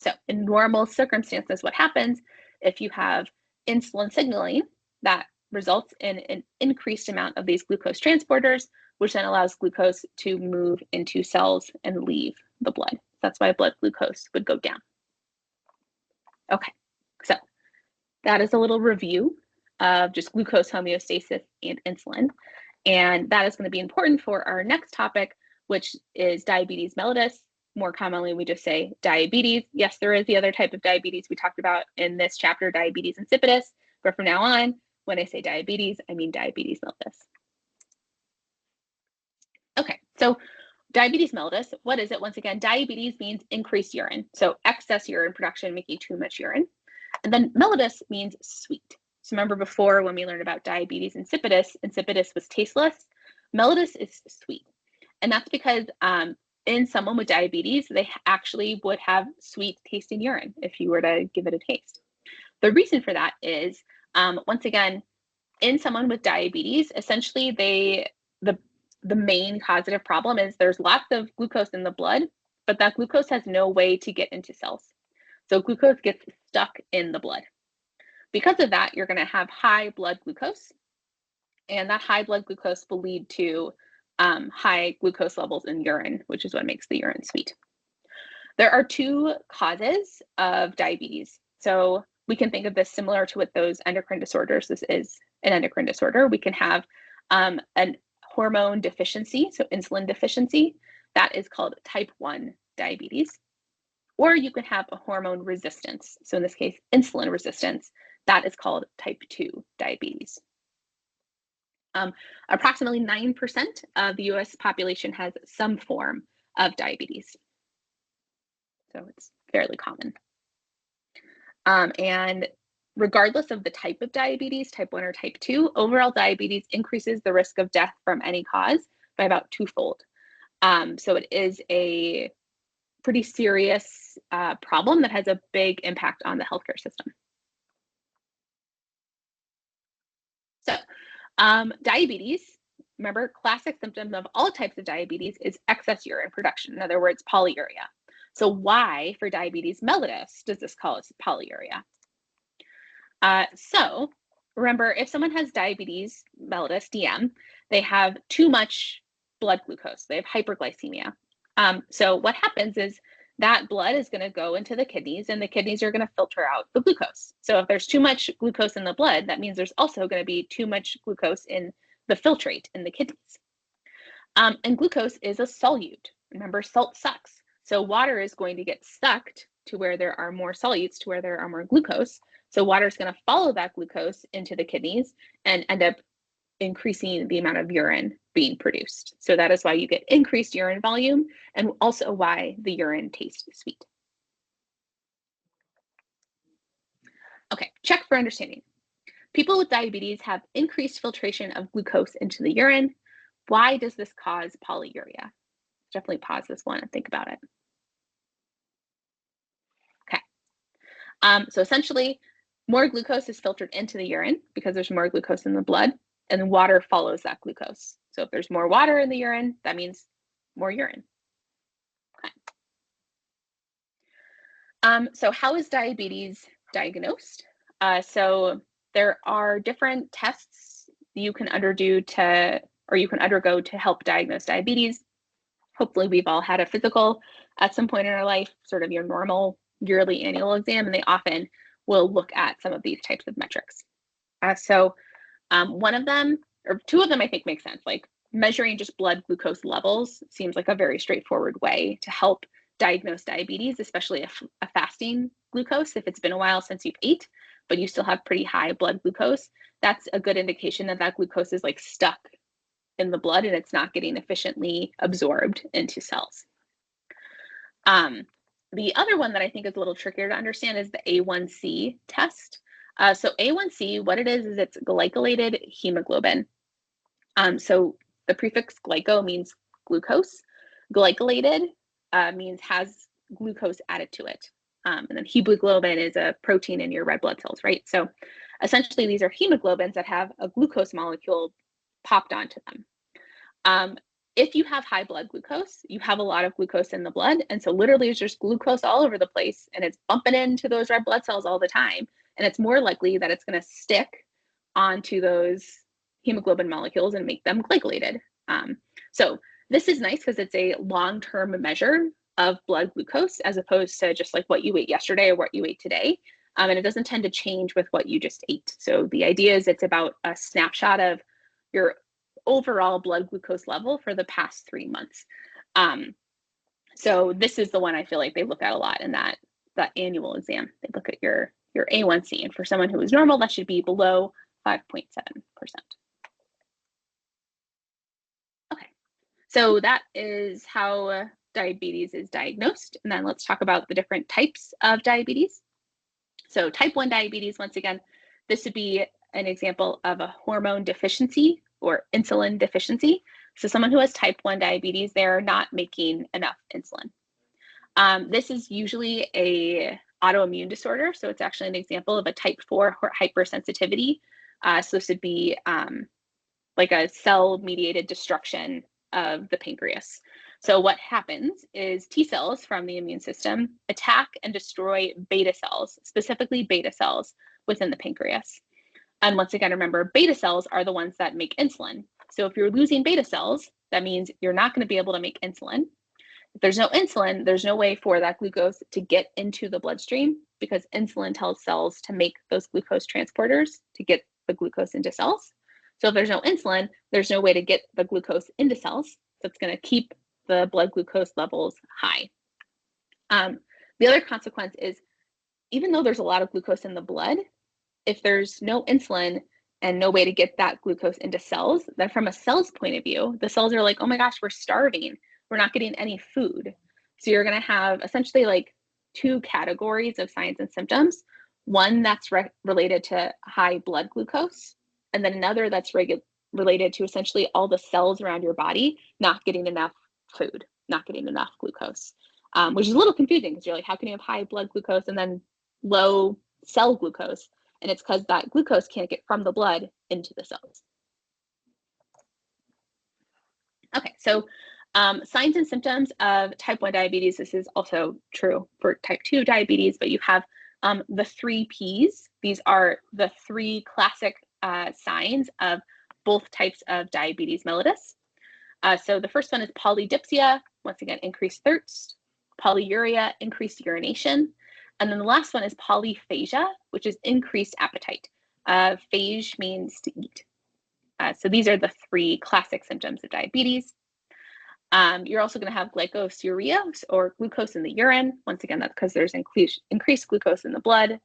So in normal circumstances, what happens if you have insulin signaling that results in an increased amount of these glucose transporters, which then allows glucose to move into cells and leave the blood. That's why blood glucose would go down. Okay, so that is a little review of just glucose homeostasis and insulin. And that is going to be important for our next topic, which is diabetes mellitus. More commonly, we just say diabetes. Yes, there is the other type of diabetes we talked about in this chapter, diabetes insipidus. But from now on, when I say diabetes, I mean diabetes mellitus. Okay, so diabetes mellitus, what is it? Once again, diabetes means increased urine. So excess urine production, making too much urine. And then mellitus means sweet. So remember before when we learned about diabetes insipidus, insipidus was tasteless. Mellitus is sweet. And that's because in someone with diabetes, they actually would have sweet tasting urine if you were to give it a taste. The reason for that is, once again, in someone with diabetes, essentially the main causative problem is there's lots of glucose in the blood, but that glucose has no way to get into cells. So glucose gets stuck in the blood. Because of that, you're going to have high blood glucose, and that high blood glucose will lead to high glucose levels in urine, which is what makes the urine sweet. There are two causes of diabetes. So we can think of this similar to what those endocrine disorders. This is an endocrine disorder. We can have an hormone deficiency, so insulin deficiency. That is called type 1 diabetes. Or you can have a hormone resistance. So in this case, insulin resistance. That is called type 2 diabetes. Approximately 9% of the US population has some form of diabetes. So it's fairly common. And regardless of the type of diabetes, type 1 or type 2, overall diabetes increases the risk of death from any cause by about twofold. So it is a pretty serious problem that has a big impact on the healthcare system. So diabetes, remember, classic symptoms of all types of diabetes is excess urine production. In other words, polyuria. So why, for diabetes mellitus, does this cause polyuria? So remember, if someone has diabetes mellitus, DM, they have too much blood glucose. They have hyperglycemia. So what happens is that blood is going to go into the kidneys, and the kidneys are going to filter out the glucose. So if there's too much glucose in the blood, that means there's also going to be too much glucose in the filtrate in the kidneys. And glucose is a solute. Remember, salt sucks. So water is going to get sucked to where there are more solutes, to where there are more glucose. So water is going to follow that glucose into the kidneys and end up increasing the amount of urine being produced. So that is why you get increased urine volume, and also why the urine tastes sweet. Okay, check for understanding. People with diabetes have increased filtration of glucose into the urine. Why does this cause polyuria? Definitely pause this one and think about it. Okay. So essentially, more glucose is filtered into the urine because there's more glucose in the blood, and water follows that glucose. So if there's more water in the urine, that means more urine. Okay. So how is diabetes diagnosed? So there are different tests you can undergo to help diagnose diabetes. Hopefully we've all had a physical at some point in our life, sort of your normal yearly annual exam, and they often will look at some of these types of metrics. So one of them, or two of them, I think make sense. Like measuring just blood glucose levels seems like a very straightforward way to help diagnose diabetes, especially a fasting glucose. If it's been a while since you've ate, but you still have pretty high blood glucose, that's a good indication that that glucose is like stuck in the blood and it's not getting efficiently absorbed into cells. The other one that I think is a little trickier to understand is the A1C test. So A1C, what it is it's glycolated hemoglobin. So the prefix glyco means glucose. Glycolated means has glucose added to it. And then hemoglobin is a protein in your red blood cells, right? So essentially these are hemoglobins that have a glucose molecule popped onto them. If you have high blood glucose, you have a lot of glucose in the blood. And so literally there's just glucose all over the place and it's bumping into those red blood cells all the time. And it's more likely that it's going to stick onto those hemoglobin molecules and make them glycolated. So this is nice because it's a long-term measure of blood glucose as opposed to just like what you ate yesterday or what you ate today. And it doesn't tend to change with what you just ate. So the idea is it's about a snapshot of your overall blood glucose level for the past 3 months. So this is the one I feel like they look at a lot in that annual exam. They look at your A1C, and for someone who is normal, that should be below 5.7%. Okay, so that is how diabetes is diagnosed. And then let's talk about the different types of diabetes. So type 1 diabetes, once again, this would be an example of a hormone deficiency or insulin deficiency. So someone who has type 1 diabetes, they're not making enough insulin. This is usually a autoimmune disorder. So it's actually an example of a type 4 hypersensitivity. So this would be like a cell-mediated destruction of the pancreas. So what happens is T cells from the immune system attack and destroy beta cells, specifically beta cells within the pancreas. And once again, remember, beta cells are the ones that make insulin. So if you're losing beta cells, that means you're not going to be able to make insulin. If there's no insulin, there's no way for that glucose to get into the bloodstream because insulin tells cells to make those glucose transporters to get the glucose into cells. So if there's no insulin, there's no way to get the glucose into cells. So it's going to keep the blood glucose levels high. The other consequence is even though there's a lot of glucose in the blood, if there's no insulin, and no way to get that glucose into cells, then from a cell's point of view, the cells are like, oh my gosh, we're starving. We're not getting any food. So you're going to have essentially like two categories of signs and symptoms. One that's related to high blood glucose, and then another that's related to essentially all the cells around your body not getting enough food, not getting enough glucose, which is a little confusing because you're like, how can you have high blood glucose and then low cell glucose? And it's because that glucose can't get from the blood into the cells. Okay, so signs and symptoms of type 1 diabetes. This is also true for type 2 diabetes, but you have the 3 Ps. These are the 3 classic signs of both types of diabetes mellitus. So the first one is polydipsia, once again, increased thirst, polyuria, increased urination, and then the last one is polyphagia, which is increased appetite. Phage means to eat. So these are the 3 classic symptoms of diabetes. You're also going to have glycosuria, or glucose in the urine. Once again, that's because there's increased glucose in the blood,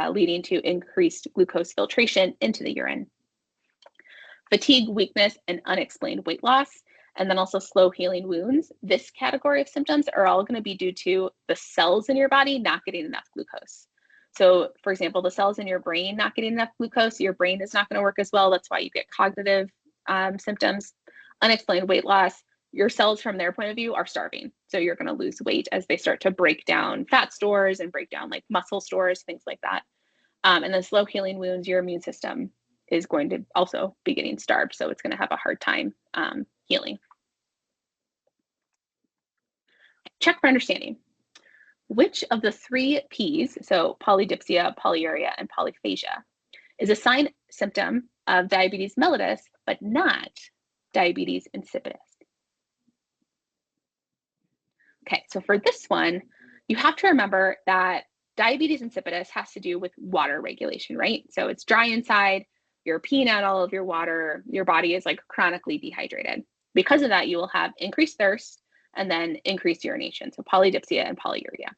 leading to increased glucose filtration into the urine. Fatigue, weakness, and unexplained weight loss, and then also slow healing wounds. This category of symptoms are all going to be due to the cells in your body not getting enough glucose. So, for example, the cells in your brain not getting enough glucose, your brain is not going to work as well. That's why you get cognitive symptoms. Unexplained weight loss, your cells from their point of view are starving. So you're going to lose weight as they start to break down fat stores and break down like muscle stores, things like that. And then slow healing wounds, your immune system is going to also be getting starved. So it's going to have a hard time healing. Check for understanding. Which of the 3 Ps, so polydipsia, polyuria, and polyphagia, is a sign symptom of diabetes mellitus, but not diabetes insipidus? Okay, so for this one, you have to remember that diabetes insipidus has to do with water regulation, right? So it's dry inside, you're peeing out all of your water, your body is like chronically dehydrated. Because of that, you will have increased thirst and then increased urination, so polydipsia and polyuria.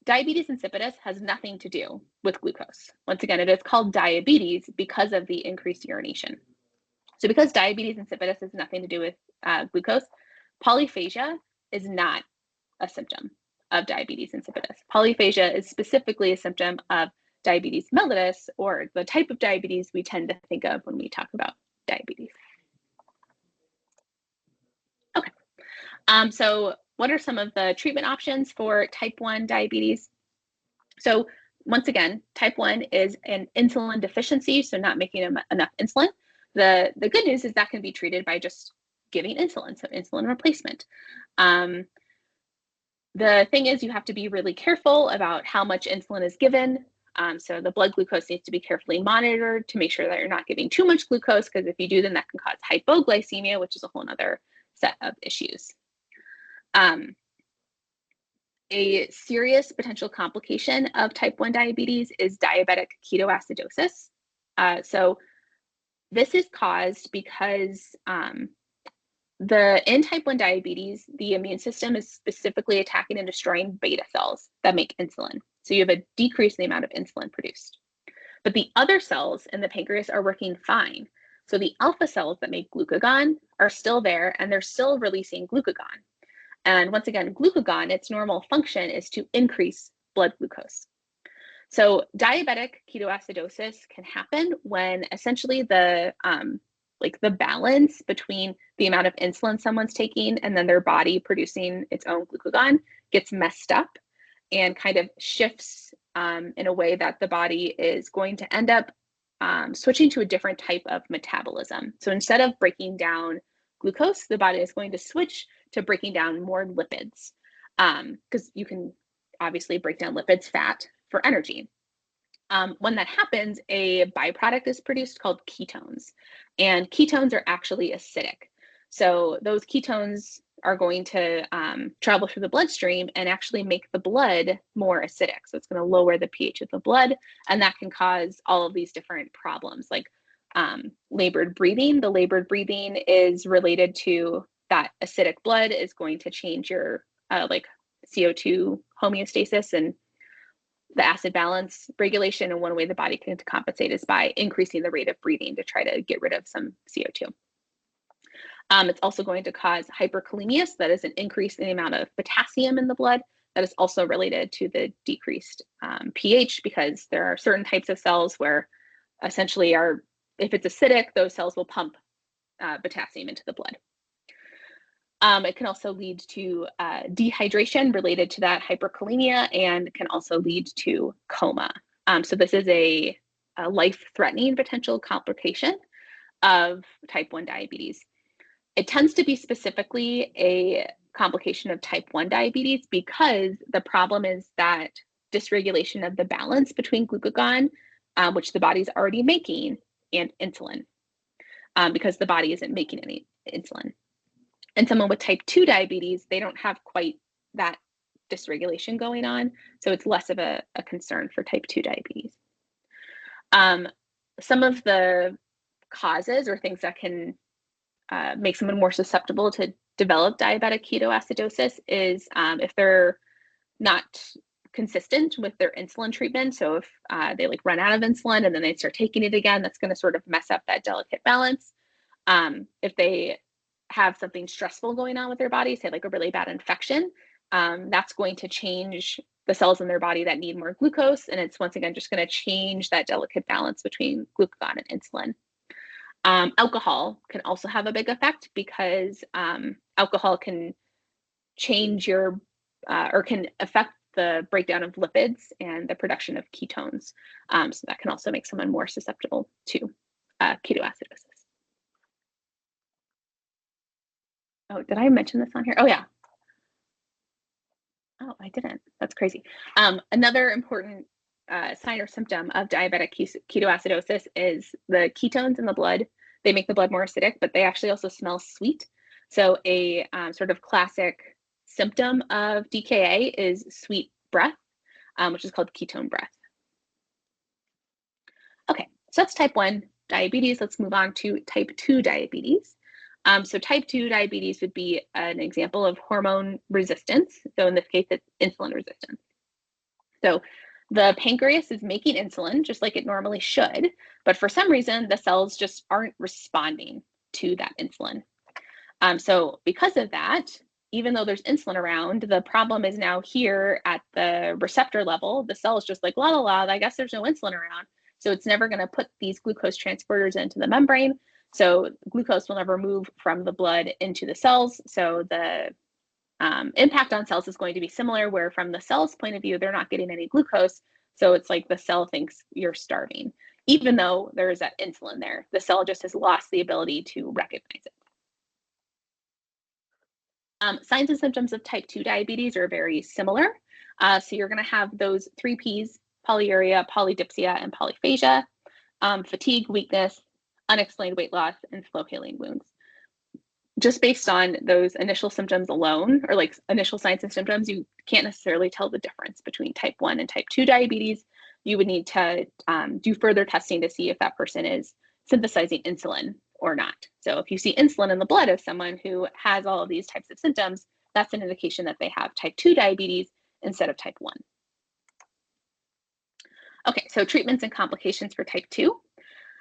Diabetes insipidus has nothing to do with glucose. Once again, it is called diabetes because of the increased urination. So because diabetes insipidus has nothing to do with glucose, polyphagia is not a symptom of diabetes insipidus. Polyphagia is specifically a symptom of diabetes mellitus, or the type of diabetes we tend to think of when we talk about diabetes. Okay, so what are some of the treatment options for type 1 diabetes? So once again, type 1 is an insulin deficiency, so not making enough insulin. The good news is that can be treated by just giving insulin, so insulin replacement. The thing is, you have to be really careful about how much insulin is given. So the blood glucose needs to be carefully monitored to make sure that you're not giving too much glucose, because if you do, then that can cause hypoglycemia, which is a whole other set of issues. A serious potential complication of type 1 diabetes is diabetic ketoacidosis. So this is caused because in type 1 diabetes, the immune system is specifically attacking and destroying beta cells that make insulin. So you have a decrease in the amount of insulin produced. But the other cells in the pancreas are working fine. So the alpha cells that make glucagon are still there, and they're still releasing glucagon. And once again, glucagon, its normal function is to increase blood glucose. So diabetic ketoacidosis can happen when essentially the balance between the amount of insulin someone's taking and then their body producing its own glucagon gets messed up and kind of shifts in a way that the body is going to end up switching to a different type of metabolism. So instead of breaking down glucose, the body is going to switch to breaking down more lipids, because you can obviously break down lipids, fat, for energy. When that happens, a byproduct is produced called ketones, and ketones are actually acidic. So those ketones are going to travel through the bloodstream and actually make the blood more acidic. So it's going to lower the pH of the blood, and that can cause all of these different problems, like labored breathing. The labored breathing is related to that acidic blood is going to change your CO2 homeostasis and the acid balance regulation, and one way the body can compensate is by increasing the rate of breathing to try to get rid of some CO2. It's also going to cause hyperkalemia, so that is an increase in the amount of potassium in the blood. That is also related to the decreased pH, because there are certain types of cells where essentially if it's acidic, those cells will pump potassium into the blood. It can also lead to dehydration related to that hyperkalemia, and can also lead to coma. So this is a life-threatening potential complication of type 1 diabetes. It tends to be specifically a complication of type 1 diabetes because the problem is that dysregulation of the balance between glucagon, which the body's already making, and insulin, because the body isn't making any insulin. And someone with type 2 diabetes, they don't have quite that dysregulation going on, so it's less of a concern for type 2 diabetes. Some of the causes or things that can make someone more susceptible to develop diabetic ketoacidosis is if they're not consistent with their insulin treatment. So if they like run out of insulin and then they start taking it again, that's going to sort of mess up that delicate balance. If they have something stressful going on with their body, say like a really bad infection, that's going to change the cells in their body that need more glucose. And it's once again just going to change that delicate balance between glucagon and insulin. Alcohol can also have a big effect because alcohol can change your or can affect the breakdown of lipids and the production of ketones. So that can also make someone more susceptible to ketoacidosis. Oh, did I mention this on here? Oh, yeah. Oh, I didn't. That's crazy. Another important sign or symptom of diabetic ketoacidosis is the ketones in the blood. They make the blood more acidic, but they actually also smell sweet. So a sort of classic symptom of DKA is sweet breath, which is called ketone breath. Okay, so that's type 1 diabetes. Let's move on to type 2 diabetes. So type 2 diabetes would be an example of hormone resistance. So in this case, it's insulin resistance. So the pancreas is making insulin just like it normally should, but for some reason, the cells just aren't responding to that insulin. So because of that, even though there's insulin around, the problem is now here at the receptor level. The cell is just like, la, la, la, I guess there's no insulin around. So it's never going to put these glucose transporters into the membrane. So glucose will never move from the blood into the cells. So the impact on cells is going to be similar, where from the cell's point of view, they're not getting any glucose. So it's like the cell thinks you're starving. Even though there is that insulin there, the cell just has lost the ability to recognize it. Signs and symptoms of type 2 diabetes are very similar. So you're going to have those 3 Ps: polyuria, polydipsia, and polyphagia, fatigue, weakness, unexplained weight loss, and slow healing wounds. Just based on those initial symptoms alone, or like initial signs and symptoms, you can't necessarily tell the difference between type 1 and type 2 diabetes. You would need to do further testing to see if that person is synthesizing insulin or not. So if you see insulin in the blood of someone who has all of these types of symptoms, that's an indication that they have type 2 diabetes instead of type 1. Okay, so treatments and complications for type 2.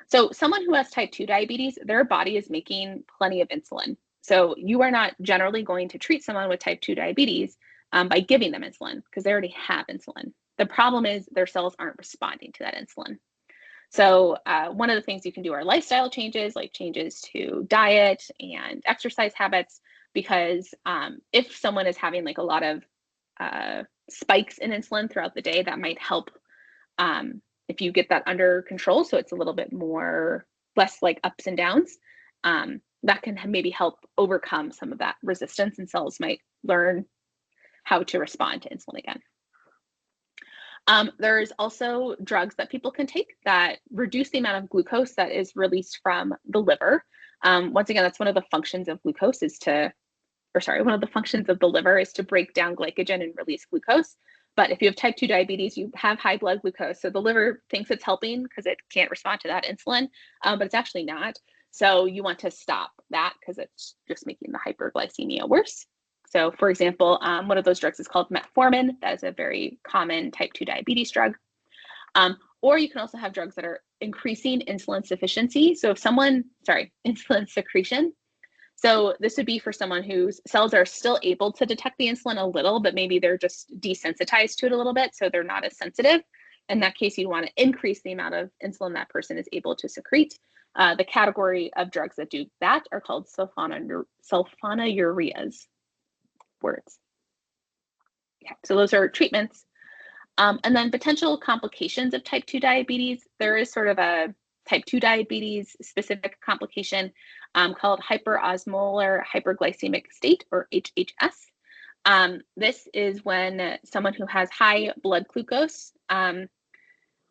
So someone who has type 2 diabetes, their body is making plenty of insulin. So you are not generally going to treat someone with type 2 diabetes by giving them insulin, because they already have insulin. The problem is their cells aren't responding to that insulin. So one of the things you can do are lifestyle changes, like changes to diet and exercise habits, because if someone is having like a lot of spikes in insulin throughout the day, that might help if you get that under control. So it's a little bit less like ups and downs. That can maybe help overcome some of that resistance, and cells might learn how to respond to insulin again. There's also drugs that people can take that reduce the amount of glucose that is released from the liver. Once again, that's one of the functions of glucose one of the functions of the liver is to break down glycogen and release glucose. But if you have type 2 diabetes, you have high blood glucose. So the liver thinks it's helping because it can't respond to that insulin, but it's actually not. So you want to stop that because it's just making the hyperglycemia worse. So for example, one of those drugs is called metformin. That is a very common type 2 diabetes drug. Or you can also have drugs that are increasing insulin sufficiency. So if someone, insulin secretion. So this would be for someone whose cells are still able to detect the insulin a little, but maybe they're just desensitized to it a little bit, so they're not as sensitive. In that case, you want to increase the amount of insulin that person is able to secrete. The category of drugs that do that are called sulfonylureas. Words. Okay, so those are treatments. And then potential complications of type 2 diabetes. There is sort of a type 2 diabetes specific complication called hyperosmolar hyperglycemic state, or HHS. This is when someone who has high blood glucose,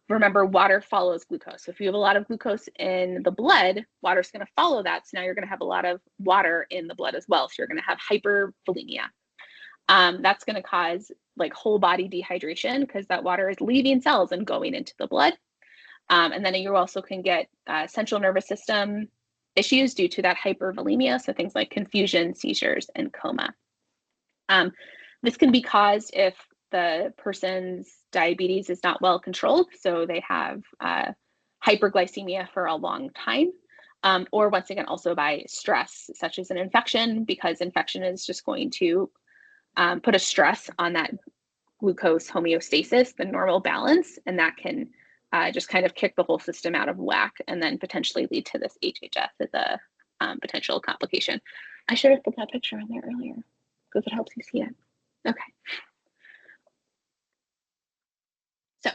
remember, water follows glucose. So if you have a lot of glucose in the blood, water is going to follow that. So now you're going to have a lot of water in the blood as well. So you're going to have hypervolemia. That's going to cause like whole body dehydration because that water is leaving cells and going into the blood. And then you also can get central nervous system issues due to that hypervolemia. So things like confusion, seizures, and coma. This can be caused if the person's diabetes is not well controlled. So they have hyperglycemia for a long time. Or once again, also by stress, such as an infection, because infection is just going to put a stress on that glucose homeostasis, the normal balance, and that can just kind of kick the whole system out of whack and then potentially lead to this HHS as a potential complication. I should have put that picture in there earlier because it helps you see it. Okay. So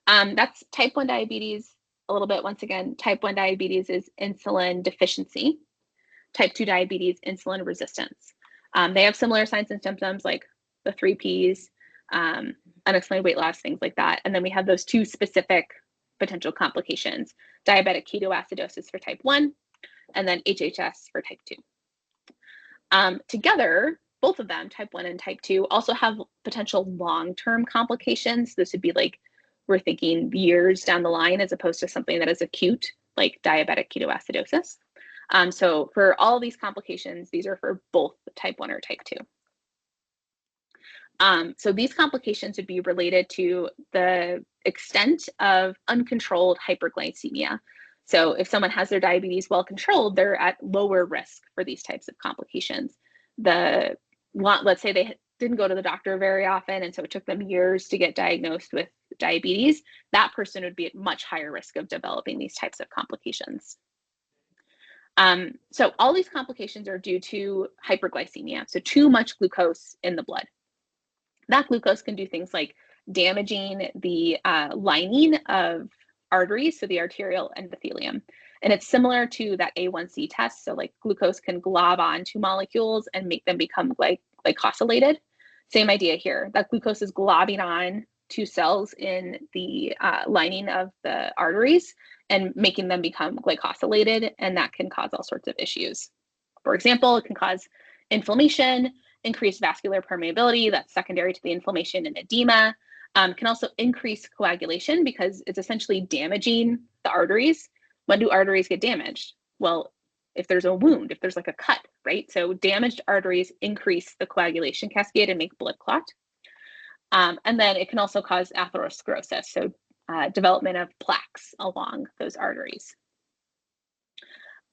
that's type 1 diabetes a little bit. Once again, type 1 diabetes is insulin deficiency. Type 2 diabetes, insulin resistance. They have similar signs and symptoms like the 3 Ps, unexplained weight loss, things like that. And then we have those two specific potential complications, diabetic ketoacidosis for type 1, and then HHS for type 2. Together, both of them, type 1 and type 2, also have potential long-term complications. This would be like, we're thinking years down the line as opposed to something that is acute, like diabetic ketoacidosis. So for all these complications, these are for both type 1 or type 2. So these complications would be related to the extent of uncontrolled hyperglycemia. So if someone has their diabetes well controlled, they're at lower risk for these types of complications. Let's say they didn't go to the doctor very often, and so it took them years to get diagnosed with diabetes, that person would be at much higher risk of developing these types of complications. So all these complications are due to hyperglycemia, so too much glucose in the blood. That glucose can do things like damaging the lining of arteries, so the arterial endothelium. And it's similar to that A1C test. So like glucose can glob onto molecules and make them become glycosylated. Same idea here. That glucose is globbing on to cells in the lining of the arteries and making them become glycosylated, and that can cause all sorts of issues. For example, it can cause inflammation, increased vascular permeability, that's secondary to the inflammation and edema. Can also increase coagulation because it's essentially damaging the arteries. When do arteries get damaged? Well, if there's a wound, if there's like a cut, right? So damaged arteries increase the coagulation cascade and make blood clot. And then it can also cause atherosclerosis, so development of plaques along those arteries.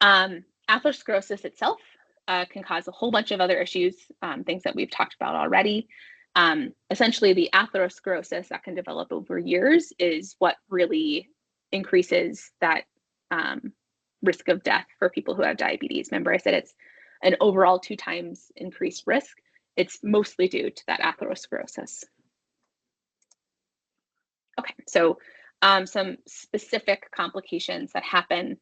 Atherosclerosis itself can cause a whole bunch of other issues, things that we've talked about already. Essentially, the atherosclerosis that can develop over years is what really increases that risk of death for people who have diabetes. Remember, I said it's an overall 2 times increased risk. It's mostly due to that atherosclerosis. Okay, so some specific complications that happen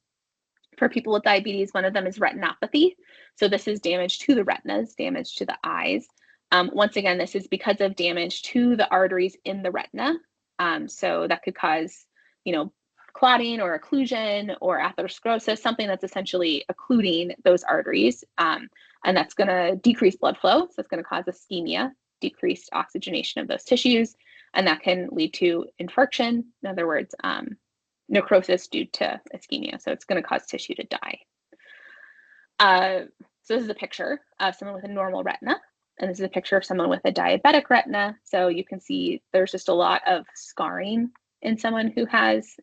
for people with diabetes. One of them is retinopathy. So this is damage to the retinas, damage to the eyes. Once again, this is because of damage to the arteries in the retina. So that could cause, clotting or occlusion or atherosclerosis, something that's essentially occluding those arteries. And that's going to decrease blood flow. So it's going to cause ischemia, decreased oxygenation of those tissues. And that can lead to infarction. In other words, necrosis due to ischemia. So it's going to cause tissue to die. So this is a picture of someone with a normal retina. And this is a picture of someone with a diabetic retina. So you can see there's just a lot of scarring in someone who has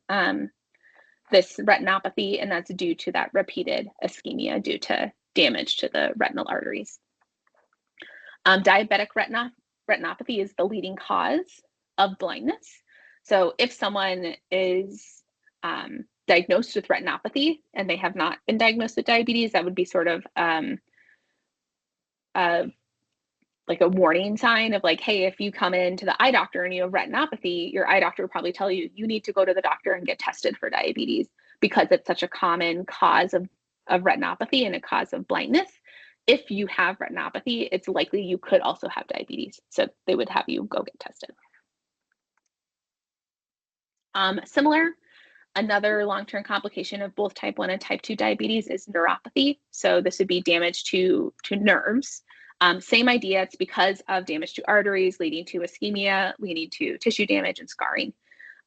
this retinopathy, and that's due to that repeated ischemia due to damage to the retinal arteries. Diabetic retinopathy is the leading cause of blindness. So if someone is diagnosed with retinopathy and they have not been diagnosed with diabetes, that would be sort of like a warning sign of like, hey, if you come into the eye doctor and you have retinopathy, your eye doctor will probably tell you, you need to go to the doctor and get tested for diabetes, because it's such a common cause of retinopathy and a cause of blindness. If you have retinopathy, it's likely you could also have diabetes. So they would have you go get tested. Similar, another long-term complication of both type 1 and type 2 diabetes is neuropathy. So this would be damage to nerves. Same idea, it's because of damage to arteries leading to ischemia, leading to tissue damage and scarring.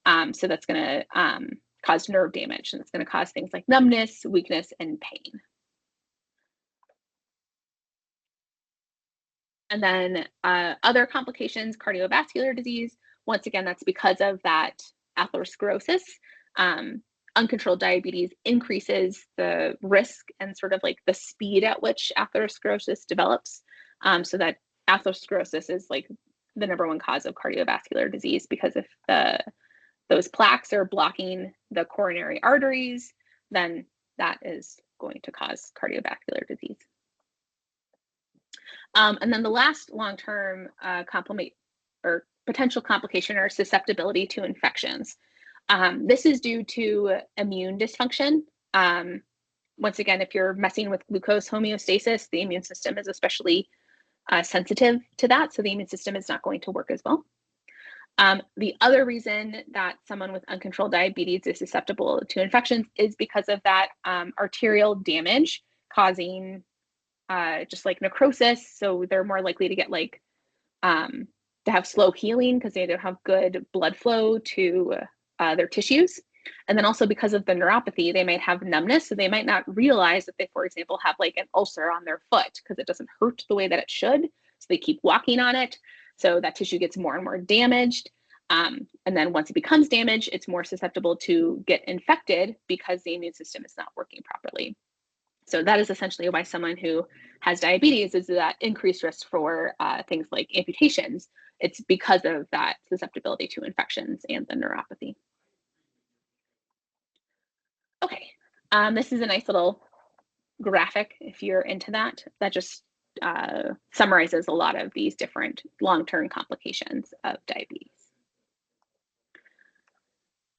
So that's going to cause nerve damage, and it's going to cause things like numbness, weakness, and pain. And then other complications, cardiovascular disease. Once again, that's because of that atherosclerosis. Uncontrolled diabetes increases the risk and sort of like the speed at which atherosclerosis develops. So that atherosclerosis is like the #1 cause of cardiovascular disease, because if those plaques are blocking the coronary arteries, then that is going to cause cardiovascular disease. And then the last long-term potential complication or susceptibility to infections. This is due to immune dysfunction. Once again, if you're messing with glucose homeostasis, the immune system is especially sensitive to that, so the immune system is not going to work as well. The other reason that someone with uncontrolled diabetes is susceptible to infections is because of that arterial damage causing just like necrosis. So they're more likely to get like to have slow healing because they don't have good blood flow to their tissues. And then also because of the neuropathy, they might have numbness. So they might not realize that they, for example, have like an ulcer on their foot because it doesn't hurt the way that it should. So they keep walking on it. So that tissue gets more and more damaged. And then once it becomes damaged, it's more susceptible to get infected because the immune system is not working properly. So that is essentially why someone who has diabetes is that increased risk for things like amputations. It's because of that susceptibility to infections and the neuropathy. Okay, this is a nice little graphic if you're into that. That just summarizes a lot of these different long-term complications of diabetes.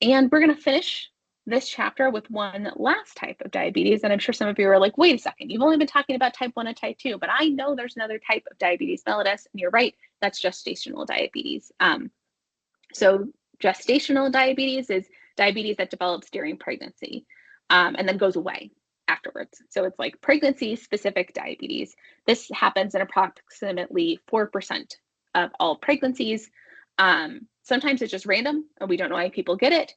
And we're going to finish this chapter with one last type of diabetes. And I'm sure some of you are like, wait a second, you've only been talking about type 1 and type 2, but I know there's another type of diabetes mellitus. And you're right, that's gestational diabetes. So gestational diabetes is diabetes that develops during pregnancy and then goes away afterwards. So it's like pregnancy-specific diabetes. This happens in approximately 4% of all pregnancies. Sometimes it's just random, and we don't know why people get it.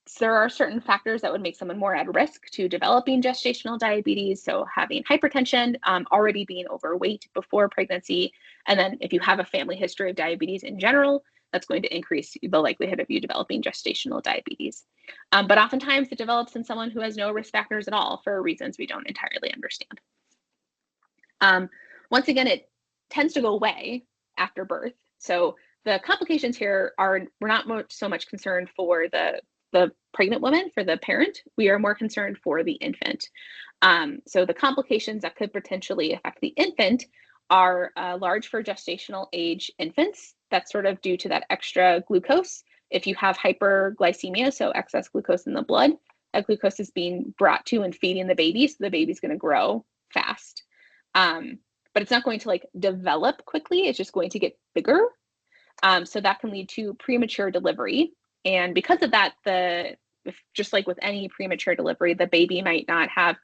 So there are certain factors that would make someone more at risk to developing gestational diabetes. So having hypertension, already being overweight before pregnancy, and then if you have a family history of diabetes in general, that's going to increase the likelihood of you developing gestational diabetes. But oftentimes it develops in someone who has no risk factors at all for reasons we don't entirely understand. Once again, it tends to go away after birth. So the complications here are, we're not so much concerned for the pregnant woman, for the parent. We are more concerned for the infant. So the complications that could potentially affect the infant are large for gestational age infants. That's sort of due to that extra glucose. If you have hyperglycemia, so excess glucose in the blood, that glucose is being brought to and feeding the baby, so the baby's going to grow fast. But it's not going to like develop quickly, it's just going to get bigger. So that can lead to premature delivery. And because of that, just like with any premature delivery, the baby might not have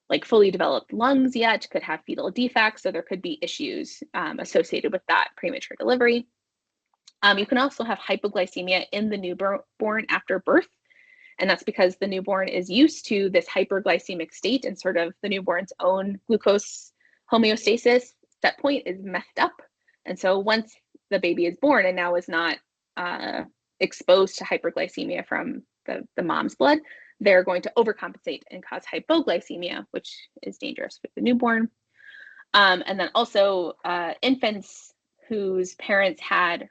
like fully developed lungs yet, could have fetal defects, so there could be issues associated with that premature delivery. You can also have hypoglycemia in the newborn after birth, and that's because the newborn is used to this hyperglycemic state and sort of the newborn's own glucose homeostasis set point is messed up. And so once the baby is born and now is not exposed to hyperglycemia from the mom's blood, they're going to overcompensate and cause hypoglycemia, which is dangerous for the newborn. And then also infants whose parents had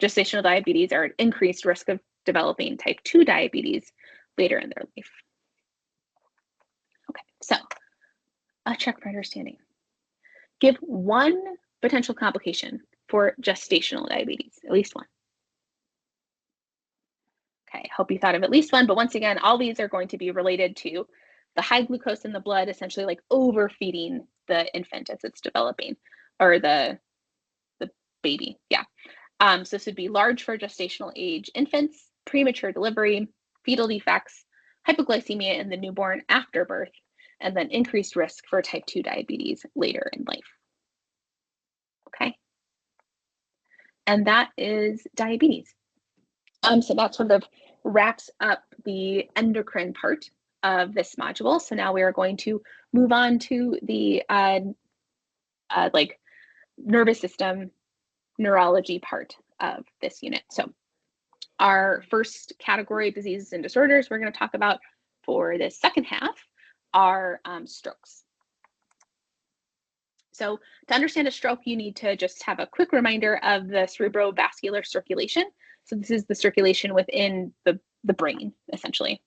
gestational diabetes are at increased risk of developing type 2 diabetes later in their life. Okay, so a check for understanding. Give one potential complication for gestational diabetes, at least one. Okay, hope you thought of at least one, but once again, all these are going to be related to the high glucose in the blood, essentially like overfeeding the infant as it's developing, or the baby, yeah. So this would be large for gestational age infants, premature delivery, fetal defects, hypoglycemia in the newborn after birth, and then increased risk for type 2 diabetes later in life. Okay. And that is diabetes. So that sort of wraps up the endocrine part of this module. So now we are going to move on to the like nervous system neurology part of this unit. So our first category of diseases and disorders we're going to talk about for the second half are strokes. So to understand a stroke, you need to just have a quick reminder of the cerebrovascular circulation. So this is the circulation within the brain, essentially.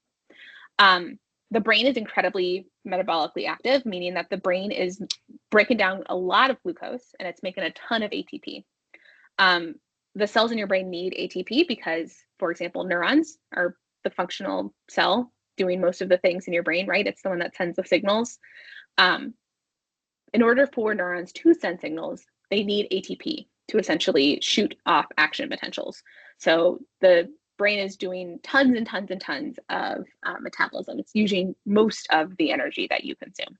The brain is incredibly metabolically active, meaning that the brain is breaking down a lot of glucose and it's making a ton of ATP. The cells in your brain need ATP because, for example, neurons are the functional cell doing most of the things in your brain, right? It's the one that sends the signals. In order for neurons to send signals, they need ATP to essentially shoot off action potentials. So the brain is doing tons and tons and tons of metabolism. It's using most of the energy that you consume.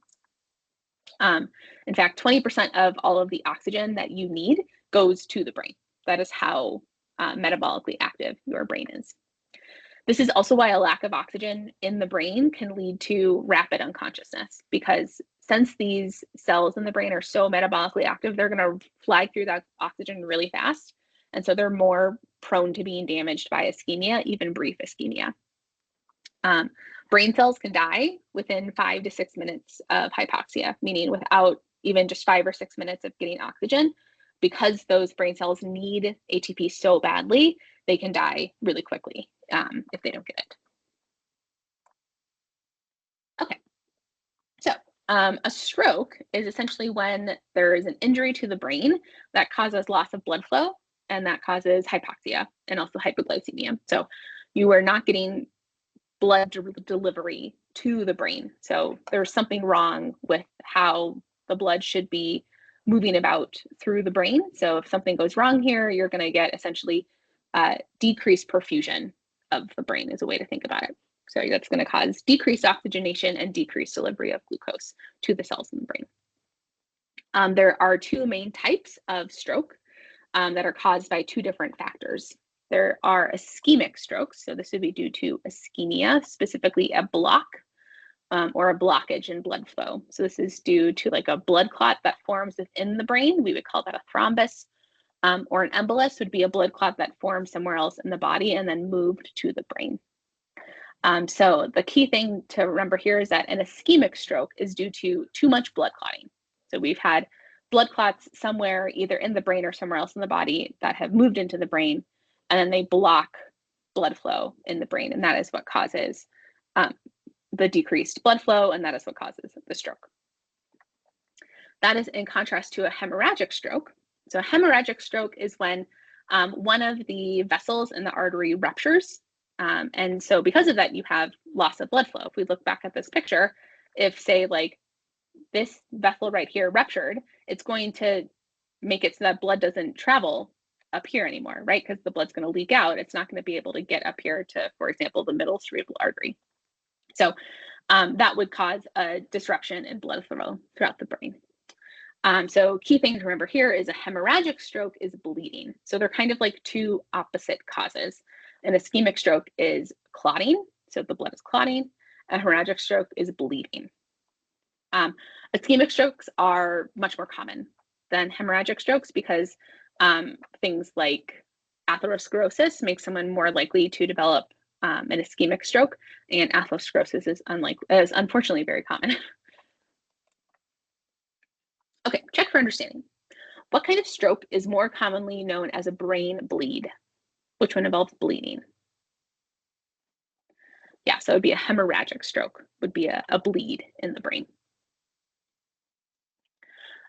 In fact, 20% of all of the oxygen that you need goes to the brain. That is how metabolically active your brain is. This is also why a lack of oxygen in the brain can lead to rapid unconsciousness, because since these cells in the brain are so metabolically active, they're going to fly through that oxygen really fast. And so they're more prone to being damaged by ischemia, even brief ischemia. Brain cells can die within 5 to 6 minutes of hypoxia, meaning without even just 5 or 6 minutes of getting oxygen. Because those brain cells need ATP so badly, they can die really quickly if they don't get it. Okay, so a stroke is essentially when there is an injury to the brain that causes loss of blood flow, and that causes hypoxia and also hypoglycemia. So you are not getting blood delivery to the brain. So there's something wrong with how the blood should be moving about through the brain. So if something goes wrong here, you're going to get essentially decreased perfusion of the brain is a way to think about it. So that's going to cause decreased oxygenation and decreased delivery of glucose to the cells in the brain. There are two main types of stroke that are caused by two different factors. There are ischemic strokes. So this would be due to ischemia, specifically a block or a blockage in blood flow. So this is due to like a blood clot that forms within the brain. We would call that a thrombus. Or an embolus would be a blood clot that forms somewhere else in the body and then moved to the brain. So the key thing to remember here is that an ischemic stroke is due to too much blood clotting. So we've had blood clots somewhere either in the brain or somewhere else in the body that have moved into the brain, and then they block blood flow in the brain, and that is what causes the decreased blood flow, and that is what causes the stroke. That is in contrast to a hemorrhagic stroke. So a hemorrhagic stroke is when one of the vessels in the artery ruptures. And so because of that, you have loss of blood flow. If we look back at this picture, if say like this vessel right here ruptured, it's going to make it so that blood doesn't travel up here anymore, right? Because the blood's going to leak out. It's not going to be able to get up here to, for example, the middle cerebral artery. So that would cause a disruption in blood flow throughout the brain. So key thing to remember here is a hemorrhagic stroke is bleeding. So they're kind of like two opposite causes. An ischemic stroke is clotting, so the blood is clotting. A hemorrhagic stroke is bleeding. Ischemic strokes are much more common than hemorrhagic strokes because things like atherosclerosis make someone more likely to develop an ischemic stroke, and atherosclerosis is unfortunately very common. Okay, check for understanding. What kind of stroke is more commonly known as a brain bleed? Which one involves bleeding? Yeah, so it would be a hemorrhagic stroke, would be a bleed in the brain.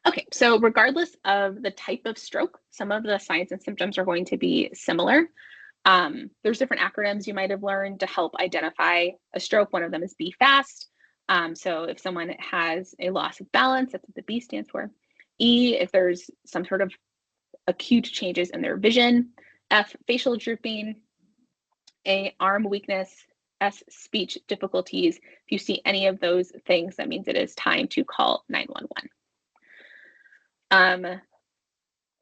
Okay, so regardless of the type of stroke, some of the signs and symptoms are going to be similar. There's different acronyms you might have learned to help identify a stroke. One of them is B FAST. So if someone has a loss of balance, that's what the B stands for. E, if there's some sort of acute changes in their vision. F, facial drooping. A, arm weakness. S, speech difficulties. If you see any of those things, that means it is time to call 911.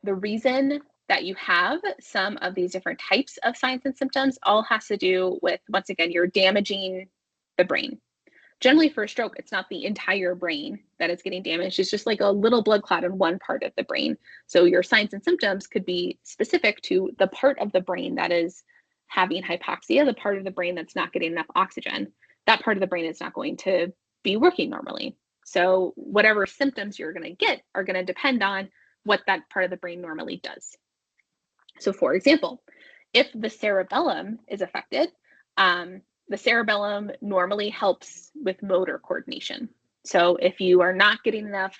The reason that you have some of these different types of signs and symptoms all has to do with, once again, you're damaging the brain. Generally for a stroke, it's not the entire brain that is getting damaged. It's just like a little blood clot in one part of the brain. So your signs and symptoms could be specific to the part of the brain that is having hypoxia, the part of the brain that's not getting enough oxygen. That part of the brain is not going to be working normally. So whatever symptoms you're going to get are going to depend on what that part of the brain normally does. So for example, if the cerebellum is affected, the cerebellum normally helps with motor coordination. So if you are not getting enough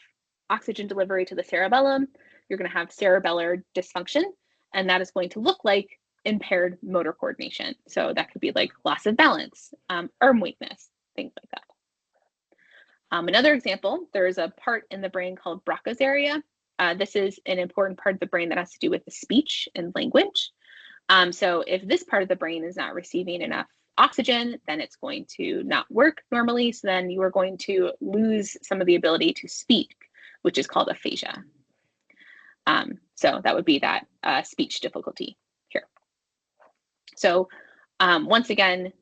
oxygen delivery to the cerebellum, you're going to have cerebellar dysfunction, and that is going to look like impaired motor coordination. So that could be like loss of balance, arm weakness, things like that. Another example, there's a part in the brain called Broca's area. This is an important part of the brain that has to do with the speech and language. So if this part of the brain is not receiving enough oxygen, then it's going to not work normally. So then you are going to lose some of the ability to speak, which is called aphasia. So that would be that speech difficulty here. So once again,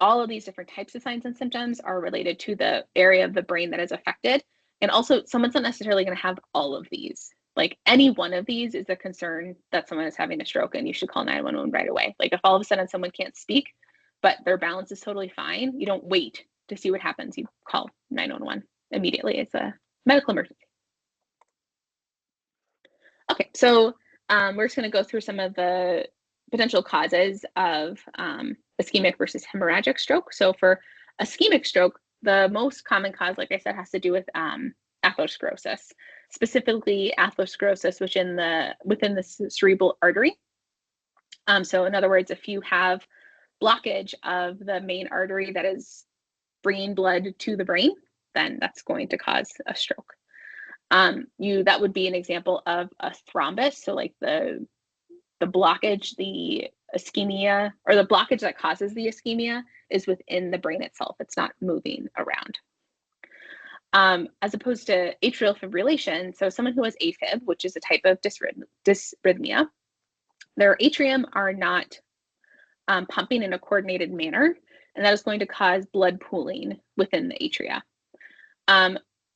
all of these different types of signs and symptoms are related to the area of the brain that is affected. And also, someone's not necessarily going to have all of these. Like any one of these is a concern that someone is having a stroke, and you should call 911 right away. Like if all of a sudden someone can't speak, but their balance is totally fine, you don't wait to see what happens. You call 911 immediately. It's a medical emergency. Okay, so we're just going to go through some of the potential causes of ischemic versus hemorrhagic stroke. So for ischemic stroke, the most common cause, like I said, has to do with atherosclerosis, specifically atherosclerosis within the cerebral artery. So in other words, if you have blockage of the main artery that is bringing blood to the brain, then that's going to cause a stroke. That would be an example of a thrombus. So like the blockage, the ischemia, or the blockage that causes the ischemia is within the brain itself. It's not moving around. As opposed to atrial fibrillation, so someone who has AFib, which is a type of dysrhythmia, their atrium are not pumping in a coordinated manner, and that is going to cause blood pooling within the atria.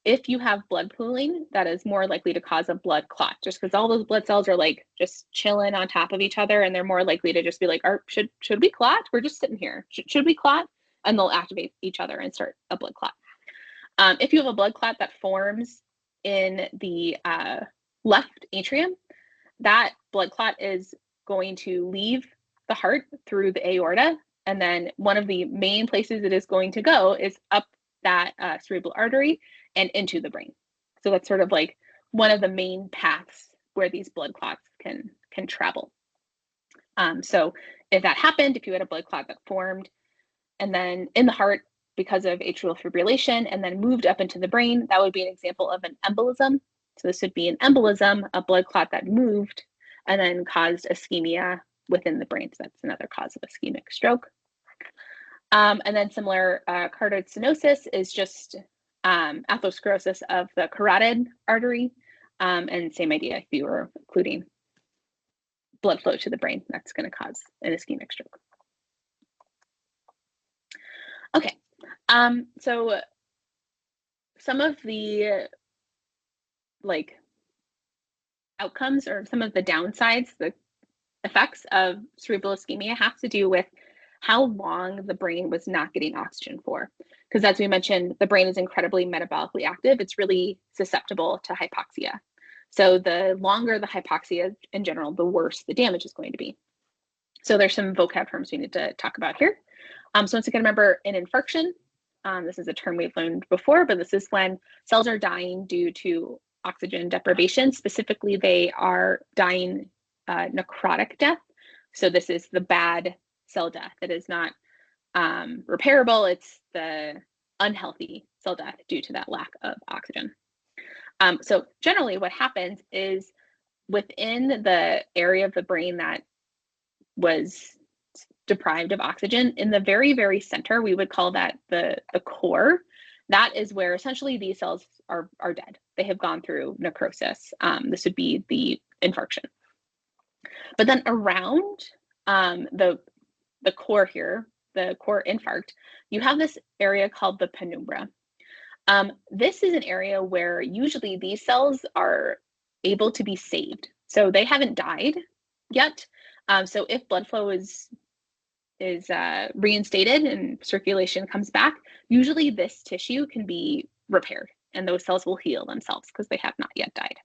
If you have blood pooling, that is more likely to cause a blood clot, just because all those blood cells are like just chilling on top of each other, and they're more likely to just be like, should we clot? We're just sitting here. Should we clot? And they'll activate each other and start a blood clot. If you have a blood clot that forms in the left atrium, that blood clot is going to leave the heart through the aorta, and then one of the main places it is going to go is up that cerebral artery and into the brain. So that's sort of like one of the main paths where these blood clots can travel. So if that happened, if you had a blood clot that formed and then in the heart because of atrial fibrillation and then moved up into the brain, that would be an example of an embolism. So this would be an embolism, a blood clot that moved and then caused ischemia within the brain. So that's another cause of ischemic stroke. And then similar carotid stenosis is just atherosclerosis of the carotid artery. And same idea, if you were including blood flow to the brain, that's going to cause an ischemic stroke. Okay, so some of the like outcomes or some of the downsides, the effects of cerebral ischemia have to do with how long the brain was not getting oxygen for. Because as we mentioned, the brain is incredibly metabolically active. It's really susceptible to hypoxia. So the longer the hypoxia in general, the worse the damage is going to be. So there's some vocab terms we need to talk about here. So once again, remember an infarction. This is a term we've learned before, but this is when cells are dying due to oxygen deprivation. Specifically, they are dying necrotic death. So this is the bad cell death that is not repairable. It's the unhealthy cell death due to that lack of oxygen. So generally what happens is within the area of the brain that was deprived of oxygen, in the very, very center, we would call that the core. That is where essentially these cells are dead. They have gone through necrosis. This would be the infarction. But then around the core here, the core infarct, you have this area called the penumbra. This is an area where usually these cells are able to be saved. So they haven't died yet. So if blood flow is reinstated and circulation comes back, usually this tissue can be repaired and those cells will heal themselves because they have not yet died.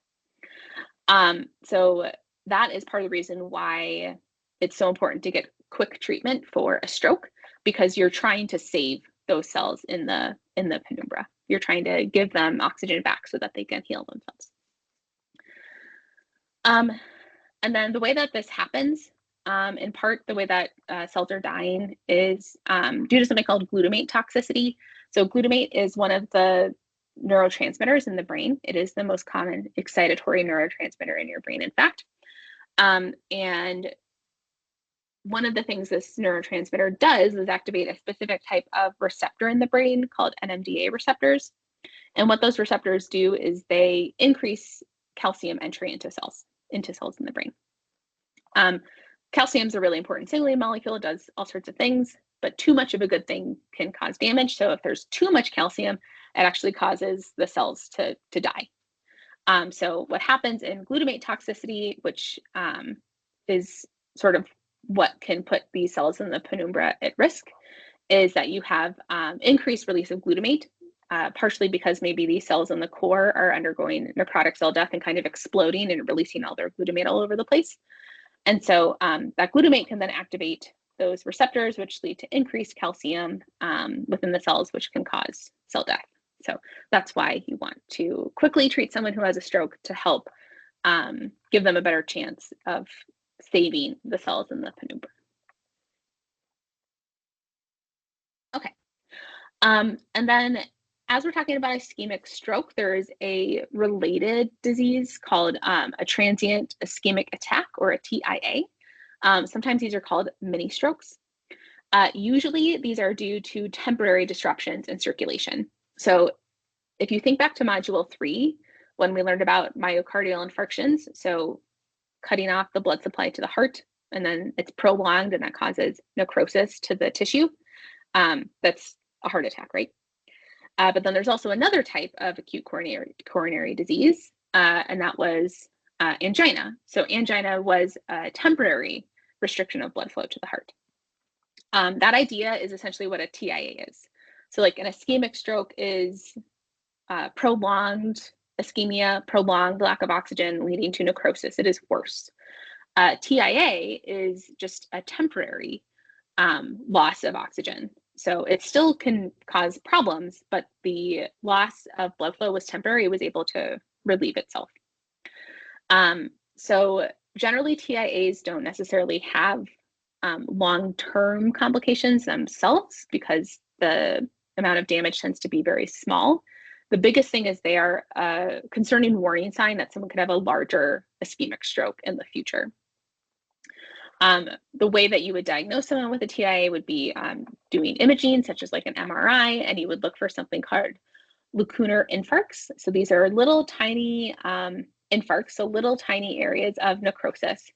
So that is part of the reason why it's so important to get quick treatment for a stroke, because you're trying to save those cells in the penumbra. You're trying to give them oxygen back so that they can heal themselves. And then the way that this happens, in part, the way that cells are dying is due to something called glutamate toxicity. So glutamate is one of the neurotransmitters in the brain. It is the most common excitatory neurotransmitter in your brain, in fact. And one of the things this neurotransmitter does is activate a specific type of receptor in the brain called NMDA receptors. And what those receptors do is they increase calcium entry into cells in the brain. Calcium is a really important signaling molecule. It does all sorts of things, but too much of a good thing can cause damage. So if there's too much calcium, it actually causes the cells to die. So what happens in glutamate toxicity, which is sort of what can put these cells in the penumbra at risk, is that you have increased release of glutamate, partially because maybe these cells in the core are undergoing necrotic cell death and kind of exploding and releasing all their glutamate all over the place. And so that glutamate can then activate those receptors, which lead to increased calcium within the cells, which can cause cell death. So that's why you want to quickly treat someone who has a stroke to help give them a better chance of saving the cells in the penumbra. Okay. And then as we're talking about ischemic stroke, there is a related disease called a transient ischemic attack, or a TIA. Sometimes these are called mini strokes. Usually these are due to temporary disruptions in circulation. So if you think back to module 3, when we learned about myocardial infarctions, so cutting off the blood supply to the heart, and then it's prolonged and that causes necrosis to the tissue, that's a heart attack, right? But then there's also another type of acute coronary disease, and that was angina. So angina was a temporary restriction of blood flow to the heart. That idea is essentially what a TIA is. So like an ischemic stroke is prolonged ischemia, prolonged lack of oxygen leading to necrosis. It is worse. TIA is just a temporary loss of oxygen. So it still can cause problems, but the loss of blood flow was temporary. It was able to relieve itself. So generally TIAs don't necessarily have long-term complications themselves because the amount of damage tends to be very small. The biggest thing is they are a concerning warning sign that someone could have a larger ischemic stroke in the future. The way that you would diagnose someone with a TIA would be doing imaging, such as like an MRI, and you would look for something called lacunar infarcts. So these are little tiny infarcts, so little tiny areas of necrosis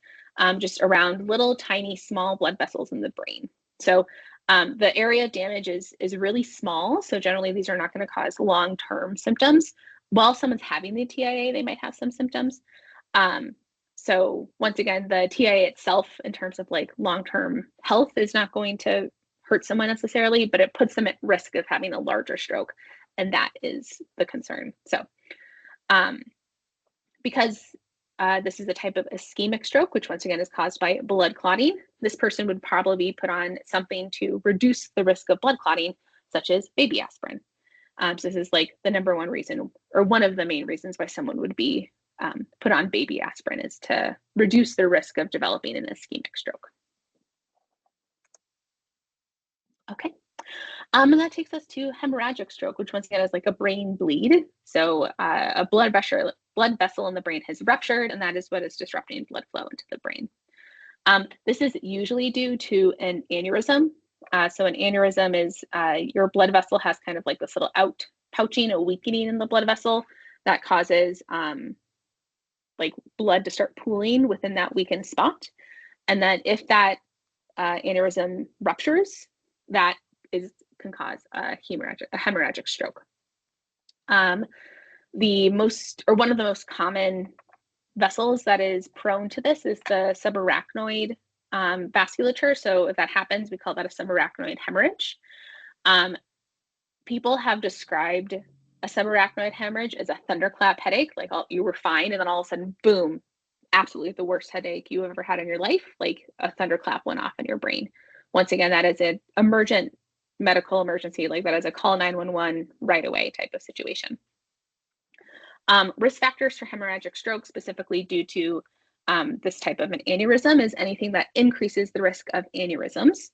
just around little tiny small blood vessels in the brain. So The area of damage is really small, so generally these are not going to cause long-term symptoms. While someone's having the TIA, they might have some symptoms. So once again, the TIA itself, in terms of like long-term health, is not going to hurt someone necessarily, but it puts them at risk of having a larger stroke, and that is the concern. So because this is a type of ischemic stroke, which once again is caused by blood clotting, this person would probably be put on something to reduce the risk of blood clotting, such as baby aspirin. So this is like the number one reason, or one of the main reasons why someone would be put on baby aspirin, is to reduce the risk of developing an ischemic stroke. Okay. And that takes us to hemorrhagic stroke, which once again is like a brain bleed. So a blood vessel in the brain has ruptured, and that is what is disrupting blood flow into the brain. This is usually due to an aneurysm. So an aneurysm is your blood vessel has kind of like this little pouching, a weakening in the blood vessel that causes like blood to start pooling within that weakened spot. And then if that aneurysm ruptures, that can cause a hemorrhagic stroke. One of the most common vessels that is prone to this is the subarachnoid vasculature. So if that happens, we call that a subarachnoid hemorrhage. People have described a subarachnoid hemorrhage as a thunderclap headache, like you were fine, and then all of a sudden, boom, absolutely the worst headache you have ever had in your life, like a thunderclap went off in your brain. Once again, that is an emergent medical emergency, like that is a call 911 right away type of situation. Risk factors for hemorrhagic stroke, specifically due to this type of an aneurysm, is anything that increases the risk of aneurysms.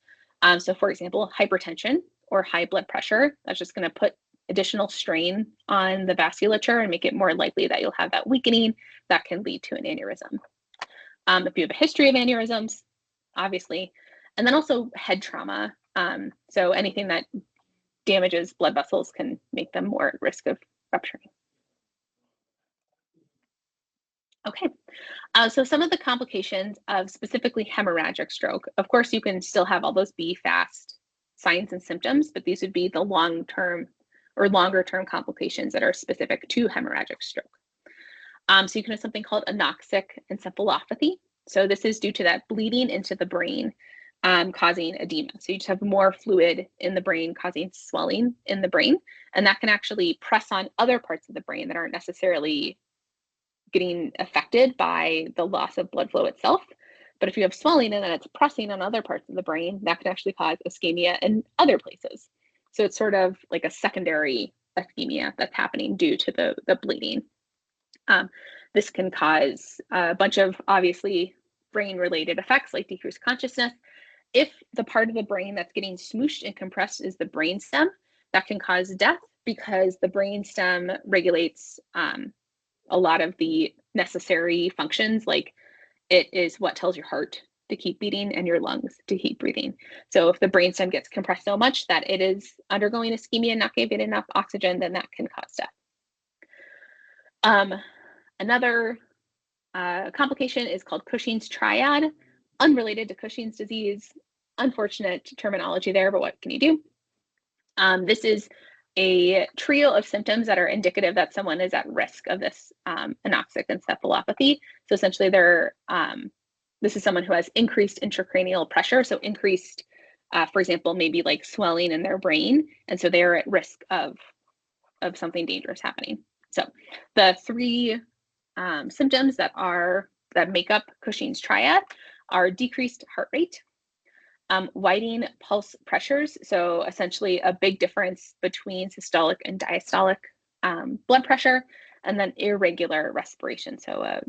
So for example, hypertension or high blood pressure, that's just going to put additional strain on the vasculature and make it more likely that you'll have that weakening that can lead to an aneurysm. If you have a history of aneurysms, obviously, and then also head trauma. So anything that damages blood vessels can make them more at risk of rupturing. Okay, so some of the complications of specifically hemorrhagic stroke, of course, you can still have all those BFAST signs and symptoms, but these would be the long-term or longer-term complications that are specific to hemorrhagic stroke. So you can have something called anoxic encephalopathy. So this is due to that bleeding into the brain, causing edema. So you just have more fluid in the brain causing swelling in the brain, and that can actually press on other parts of the brain that aren't necessarily getting affected by the loss of blood flow itself. But if you have swelling and then it's pressing on other parts of the brain, that can actually cause ischemia in other places. So it's sort of like a secondary ischemia that's happening due to the bleeding. This can cause a bunch of obviously brain-related effects like decreased consciousness. If the part of the brain that's getting smooshed and compressed is the brainstem, that can cause death because the brainstem regulates a lot of the necessary functions, like it is what tells your heart to keep beating and your lungs to keep breathing. So if the brainstem gets compressed so much that it is undergoing ischemia and not giving enough oxygen, then that can cause death. Another complication is called Cushing's triad, unrelated to Cushing's disease. Unfortunate terminology there, but what can you do? This is a trio of symptoms that are indicative that someone is at risk of this anoxic encephalopathy. So essentially, this is someone who has increased intracranial pressure, so increased, for example, maybe like swelling in their brain, and so they are at risk of something dangerous happening. So the three symptoms that make up Cushing's triad are decreased heart rate, widening pulse pressures, so essentially a big difference between systolic and diastolic blood pressure, and then irregular respiration, so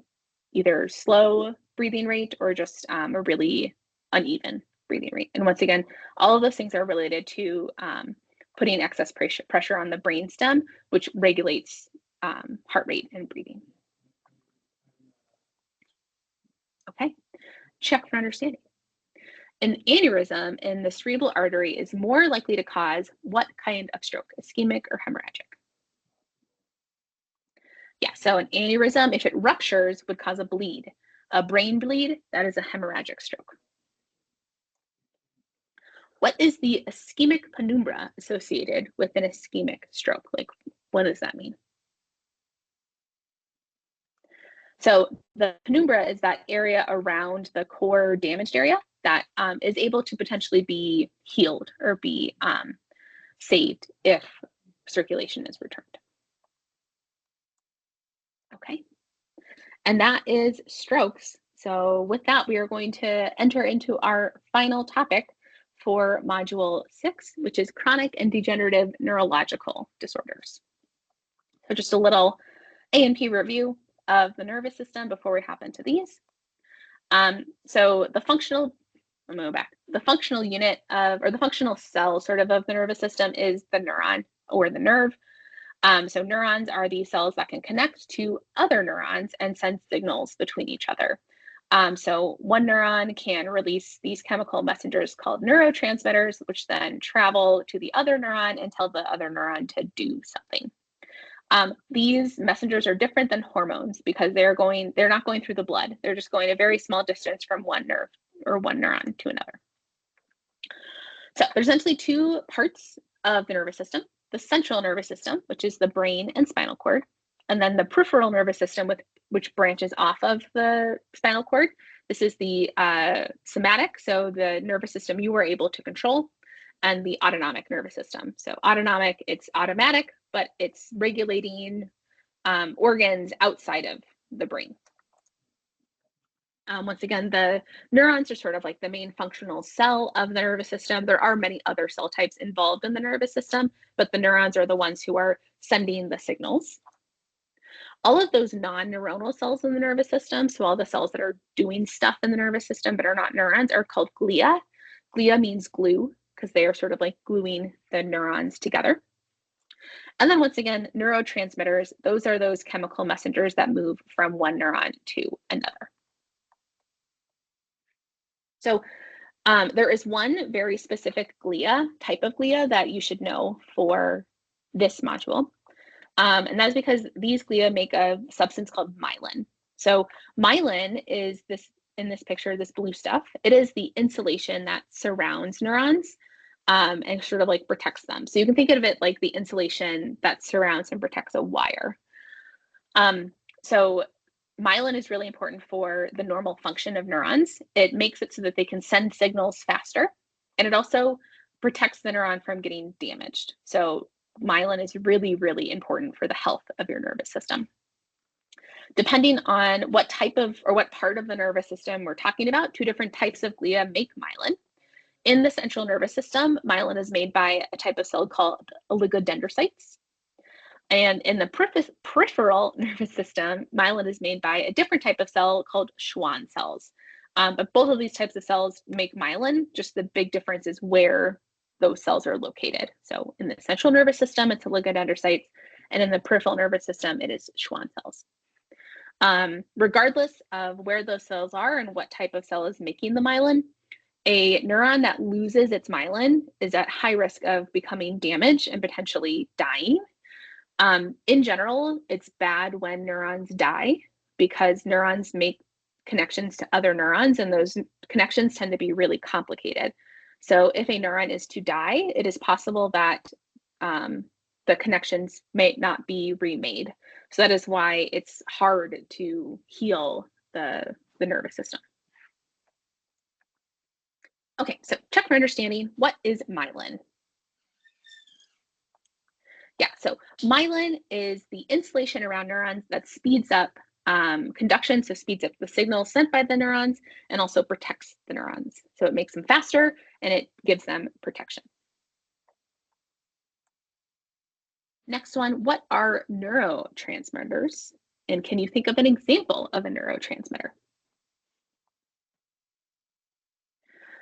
either slow breathing rate or just a really uneven breathing rate. And once again, all of those things are related to putting excess pressure on the brainstem, which regulates heart rate and breathing. Okay, check for understanding. An aneurysm in the cerebral artery is more likely to cause what kind of stroke, ischemic or hemorrhagic? Yeah, so an aneurysm, if it ruptures, would cause a bleed. A brain bleed, that is a hemorrhagic stroke. What is the ischemic penumbra associated with an ischemic stroke? Like, what does that mean? So the penumbra is that area around the core damaged area that is able to potentially be healed or be saved if circulation is returned. Okay, and that is strokes. So with that, we are going to enter into our final topic for Module 6, which is chronic and degenerative neurological disorders. So just a little A&P review of the nervous system before we hop into these. So the functional unit of, or the functional cell sort of the nervous system is the neuron or the nerve. So neurons are the cells that can connect to other neurons and send signals between each other. So one neuron can release these chemical messengers called neurotransmitters, which then travel to the other neuron and tell the other neuron to do something. These messengers are different than hormones because they're not going through the blood. They're just going a very small distance from one nerve or one neuron to another. So there's essentially two parts of the nervous system: the central nervous system, which is the brain and spinal cord, and then the peripheral nervous system, which branches off of the spinal cord. This is the somatic, so the nervous system you were able to control, and the autonomic nervous system. So autonomic, it's automatic, but it's regulating organs outside of the brain. Once again, the neurons are sort of like the main functional cell of the nervous system. There are many other cell types involved in the nervous system, but the neurons are the ones who are sending the signals. All of those non-neuronal cells in the nervous system, so all the cells that are doing stuff in the nervous system but are not neurons, are called glia. Glia means glue because they are sort of like gluing the neurons together. And then once again, neurotransmitters, those are those chemical messengers that move from one neuron to another. So there is one very specific type of glia that you should know for this module. And that is because these glia make a substance called myelin. So myelin is this, in this picture, this blue stuff. It is the insulation that surrounds neurons and sort of like protects them. So you can think of it like the insulation that surrounds and protects a wire. So myelin is really important for the normal function of neurons. It makes it so that they can send signals faster, and it also protects the neuron from getting damaged. So myelin is really, really important for the health of your nervous system. Depending on what type of or what part of the nervous system we're talking about, two different types of glia make myelin. In the central nervous system, myelin is made by a type of cell called oligodendrocytes. And in the peripheral nervous system, myelin is made by a different type of cell called Schwann cells. But both of these types of cells make myelin, just the big difference is where those cells are located. So in the central nervous system, it's oligodendrocytes, and in the peripheral nervous system, it is Schwann cells. Regardless of where those cells are and what type of cell is making the myelin, a neuron that loses its myelin is at high risk of becoming damaged and potentially dying. In general, it's bad when neurons die because neurons make connections to other neurons, and those connections tend to be really complicated. So if a neuron is to die, it is possible that the connections may not be remade. So that is why it's hard to heal the nervous system. Okay, so check for understanding. What is myelin? Yeah, so myelin is the insulation around neurons that speeds up conduction, so speeds up the signals sent by the neurons and also protects the neurons. So it makes them faster and it gives them protection. Next one, what are neurotransmitters? And can you think of an example of a neurotransmitter?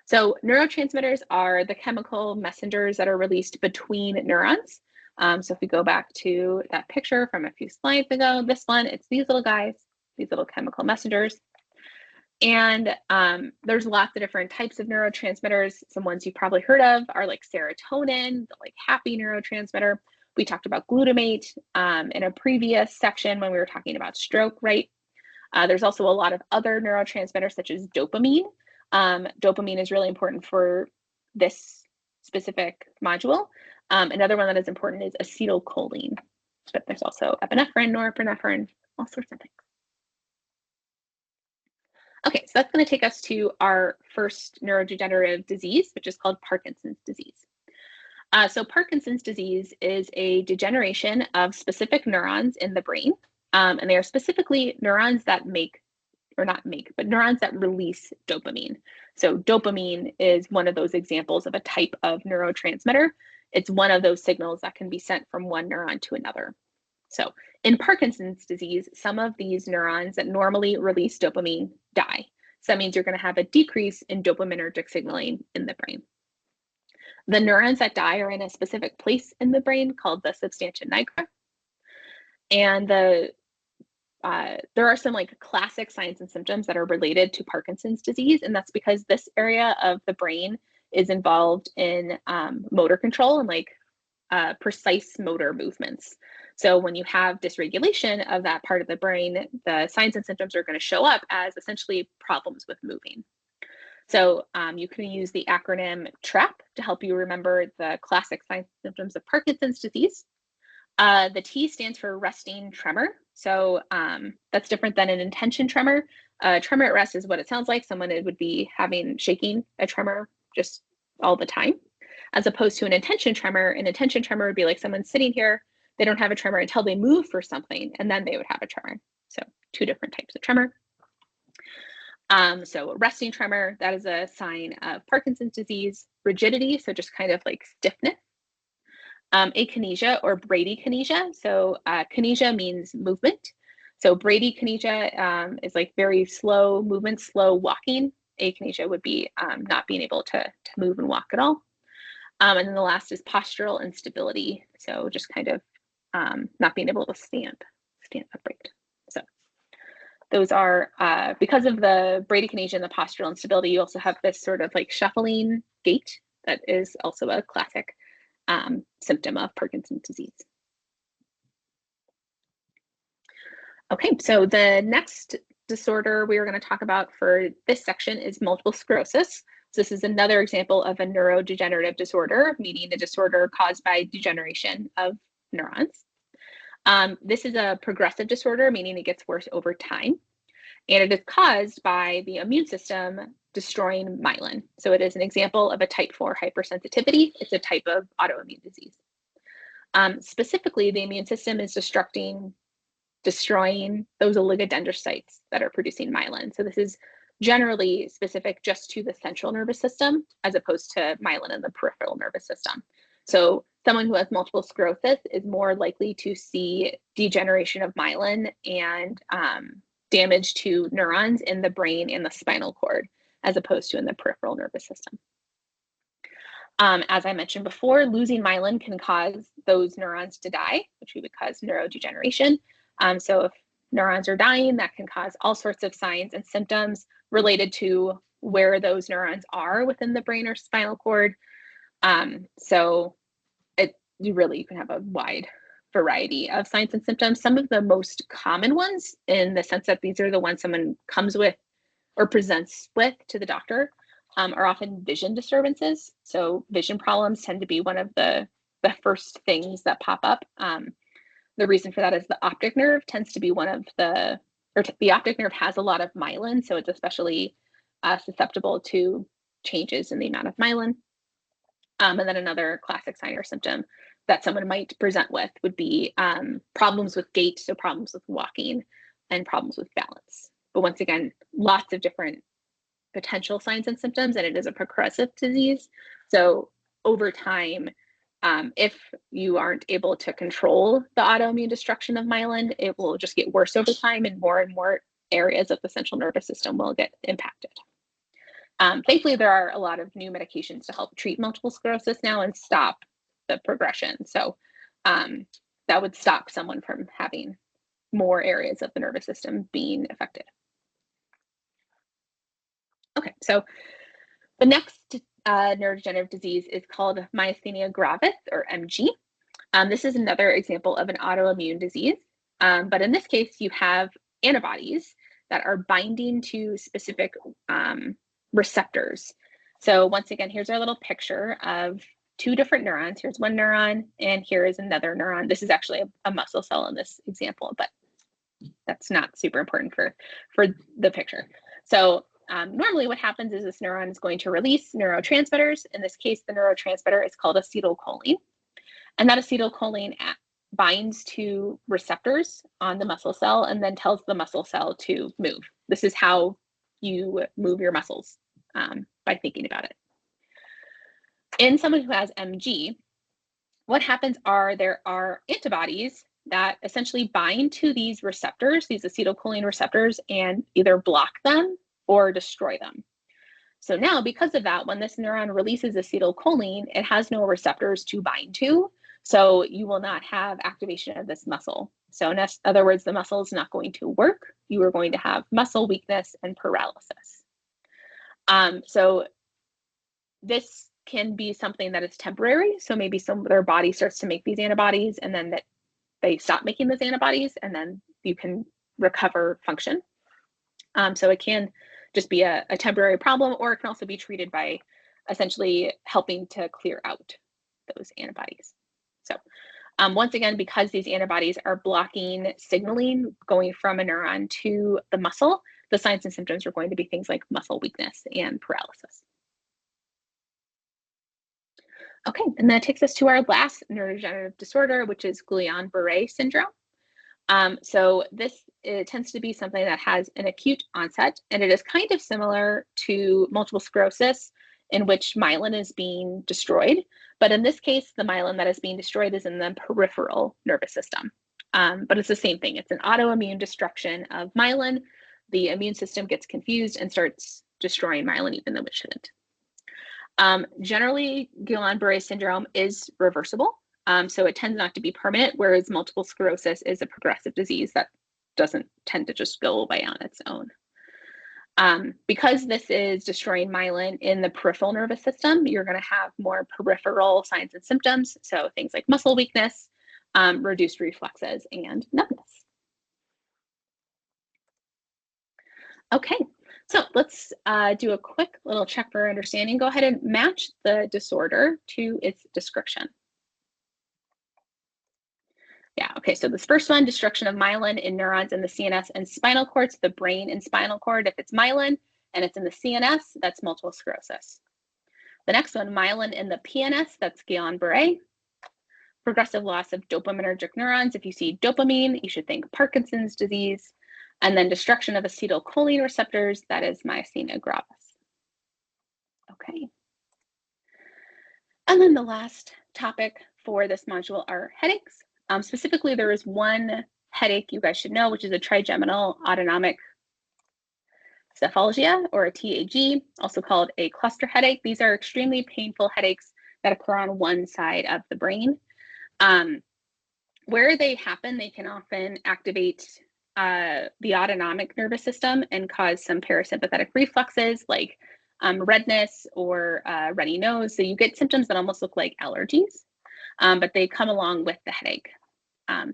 So neurotransmitters are the chemical messengers that are released between neurons. So if we go back to that picture from a few slides ago, this one, it's these little guys, these little chemical messengers. And there's lots of different types of neurotransmitters. Some ones you've probably heard of are like serotonin, the like happy neurotransmitter. We talked about glutamate in a previous section when we were talking about stroke, right? There's also a lot of other neurotransmitters such as dopamine. Dopamine is really important for this specific module. Another one that is important is acetylcholine, but there's also epinephrine, norepinephrine, all sorts of things. Okay, so that's going to take us to our first neurodegenerative disease, which is called Parkinson's disease. So Parkinson's disease is a degeneration of specific neurons in the brain, and they are specifically neurons that neurons that release dopamine. So dopamine is one of those examples of a type of neurotransmitter. It's one of those signals that can be sent from one neuron to another. So in Parkinson's disease, some of these neurons that normally release dopamine die. So that means you're going to have a decrease in dopaminergic signaling in the brain. The neurons that die are in a specific place in the brain called the substantia nigra. And there are some like classic signs and symptoms that are related to Parkinson's disease, and that's because this area of the brain is involved in motor control and like precise motor movements. So when you have dysregulation of that part of the brain, the signs and symptoms are going to show up as essentially problems with moving. So you can use the acronym TRAP to help you remember the classic signs and symptoms of Parkinson's disease. The T stands for resting tremor. So that's different than an intention tremor. Tremor at rest is what it sounds like. Someone would be shaking a tremor just all the time, as opposed to an intention tremor. An intention tremor would be like someone sitting here, they don't have a tremor until they move for something, and then they would have a tremor. So two different types of tremor. So resting tremor, that is a sign of Parkinson's disease. Rigidity, so just kind of like stiffness. Akinesia or bradykinesia. So kinesia means movement. So bradykinesia is like very slow movement, slow walking. Akinesia would be not being able to move and walk at all. And then the last is postural instability. So just kind of not being able to stand upright. So those are, because of the bradykinesia and the postural instability, you also have this sort of like shuffling gait that is also a classic symptom of Parkinson's disease. Okay, so the next disorder we are going to talk about for this section is multiple sclerosis. So this is another example of a neurodegenerative disorder, meaning a disorder caused by degeneration of neurons. This is a progressive disorder, meaning it gets worse over time. And it is caused by the immune system destroying myelin. So it is an example of a type 4 hypersensitivity. It's a type of autoimmune disease. Specifically, the immune system is destroying those oligodendrocytes that are producing myelin. So this is generally specific just to the central nervous system, as opposed to myelin in the peripheral nervous system. So someone who has multiple sclerosis is more likely to see degeneration of myelin and damage to neurons in the brain and the spinal cord, as opposed to in the peripheral nervous system. As I mentioned before, losing myelin can cause those neurons to die, which we would cause neurodegeneration. So if neurons are dying, that can cause all sorts of signs and symptoms related to where those neurons are within the brain or spinal cord. So you can have a wide variety of signs and symptoms. Some of the most common ones, in the sense that these are the ones someone comes with or presents with to the doctor, are often vision disturbances. So vision problems tend to be one of the first things that pop up. The reason for that is the optic nerve tends to be the optic nerve has a lot of myelin, so it's especially susceptible to changes in the amount of myelin. And then another classic sign or symptom that someone might present with would be problems with gait, so problems with walking, and problems with balance. But once again, lots of different potential signs and symptoms, and it is a progressive disease. So over time, if you aren't able to control the autoimmune destruction of myelin, it will just get worse over time, and more areas of the central nervous system will get impacted. Thankfully, there are a lot of new medications to help treat multiple sclerosis now and stop the progression. So that would stop someone from having more areas of the nervous system being affected. Okay, so the next neurodegenerative disease is called myasthenia gravis, or MG. This is another example of an autoimmune disease, but in this case, you have antibodies that are binding to specific receptors. So once again, here's our little picture of two different neurons. Here's one neuron, and here is another neuron. This is actually a muscle cell in this example, but that's not super important for the picture. So normally what happens is this neuron is going to release neurotransmitters. In this case, the neurotransmitter is called acetylcholine. And that acetylcholine binds to receptors on the muscle cell and then tells the muscle cell to move. This is how you move your muscles by thinking about it. In someone who has MG, what happens are there are antibodies that essentially bind to these receptors, these acetylcholine receptors, and either block them or destroy them. So now, because of that, when this neuron releases acetylcholine, it has no receptors to bind to, so you will not have activation of this muscle. So in other words, the muscle is not going to work. You are going to have muscle weakness and paralysis. So this can be something that is temporary. So maybe their body starts to make these antibodies, and then they stop making those antibodies, and then you can recover function. So it can just be a temporary problem, or it can also be treated by essentially helping to clear out those antibodies. So once again, because these antibodies are blocking signaling going from a neuron to the muscle, the signs and symptoms are going to be things like muscle weakness and paralysis. Okay, and that takes us to our last neurodegenerative disorder, which is Guillain-Barré syndrome. So this tends to be something that has an acute onset, and it is kind of similar to multiple sclerosis, in which myelin is being destroyed. But in this case, the myelin that is being destroyed is in the peripheral nervous system. But it's the same thing. It's an autoimmune destruction of myelin. The immune system gets confused and starts destroying myelin, even though it shouldn't. Generally, Guillain-Barré syndrome is reversible. So it tends not to be permanent, whereas multiple sclerosis is a progressive disease that doesn't tend to just go away on its own. Because this is destroying myelin in the peripheral nervous system, you're going to have more peripheral signs and symptoms. So things like muscle weakness, reduced reflexes, and numbness. Okay, so let's do a quick little check for understanding. Go ahead and match the disorder to its description. Yeah, okay, so this first one, destruction of myelin in neurons in the CNS and spinal cord, so the brain and spinal cord. If it's myelin and it's in the CNS, that's multiple sclerosis. The next one, myelin in the PNS, that's Guillain-Barré. Progressive loss of dopaminergic neurons. If you see dopamine, you should think Parkinson's disease. And then destruction of acetylcholine receptors, that is myasthenia gravis. Okay. And then the last topic for this module are headaches. Specifically, there is one headache you guys should know, which is a trigeminal autonomic cephalgia, or a TAG, also called a cluster headache. These are extremely painful headaches that occur on one side of the brain. Where they happen, they can often activate the autonomic nervous system and cause some parasympathetic reflexes like redness or runny nose. So you get symptoms that almost look like allergies, but they come along with the headache.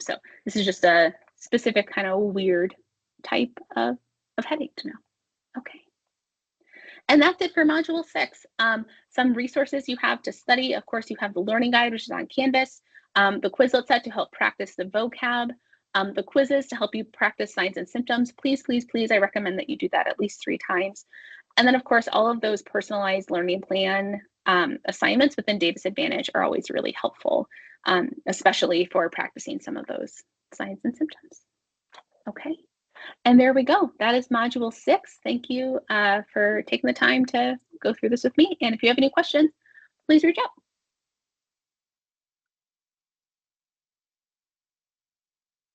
So this is just a specific kind of weird type of headache to know. Okay. And that's it for Module 6. Some resources you have to study. Of course, you have the learning guide, which is on Canvas, the Quizlet set to help practice the vocab, the quizzes to help you practice signs and symptoms. Please, please, please, I recommend that you do that at least 3 times. And then, of course, all of those personalized learning plan assignments within Davis Advantage are always really helpful, especially for practicing some of those signs and symptoms. Okay. And there we go. That is Module 6. Thank you for taking the time to go through this with me. And if you have any questions, please reach out.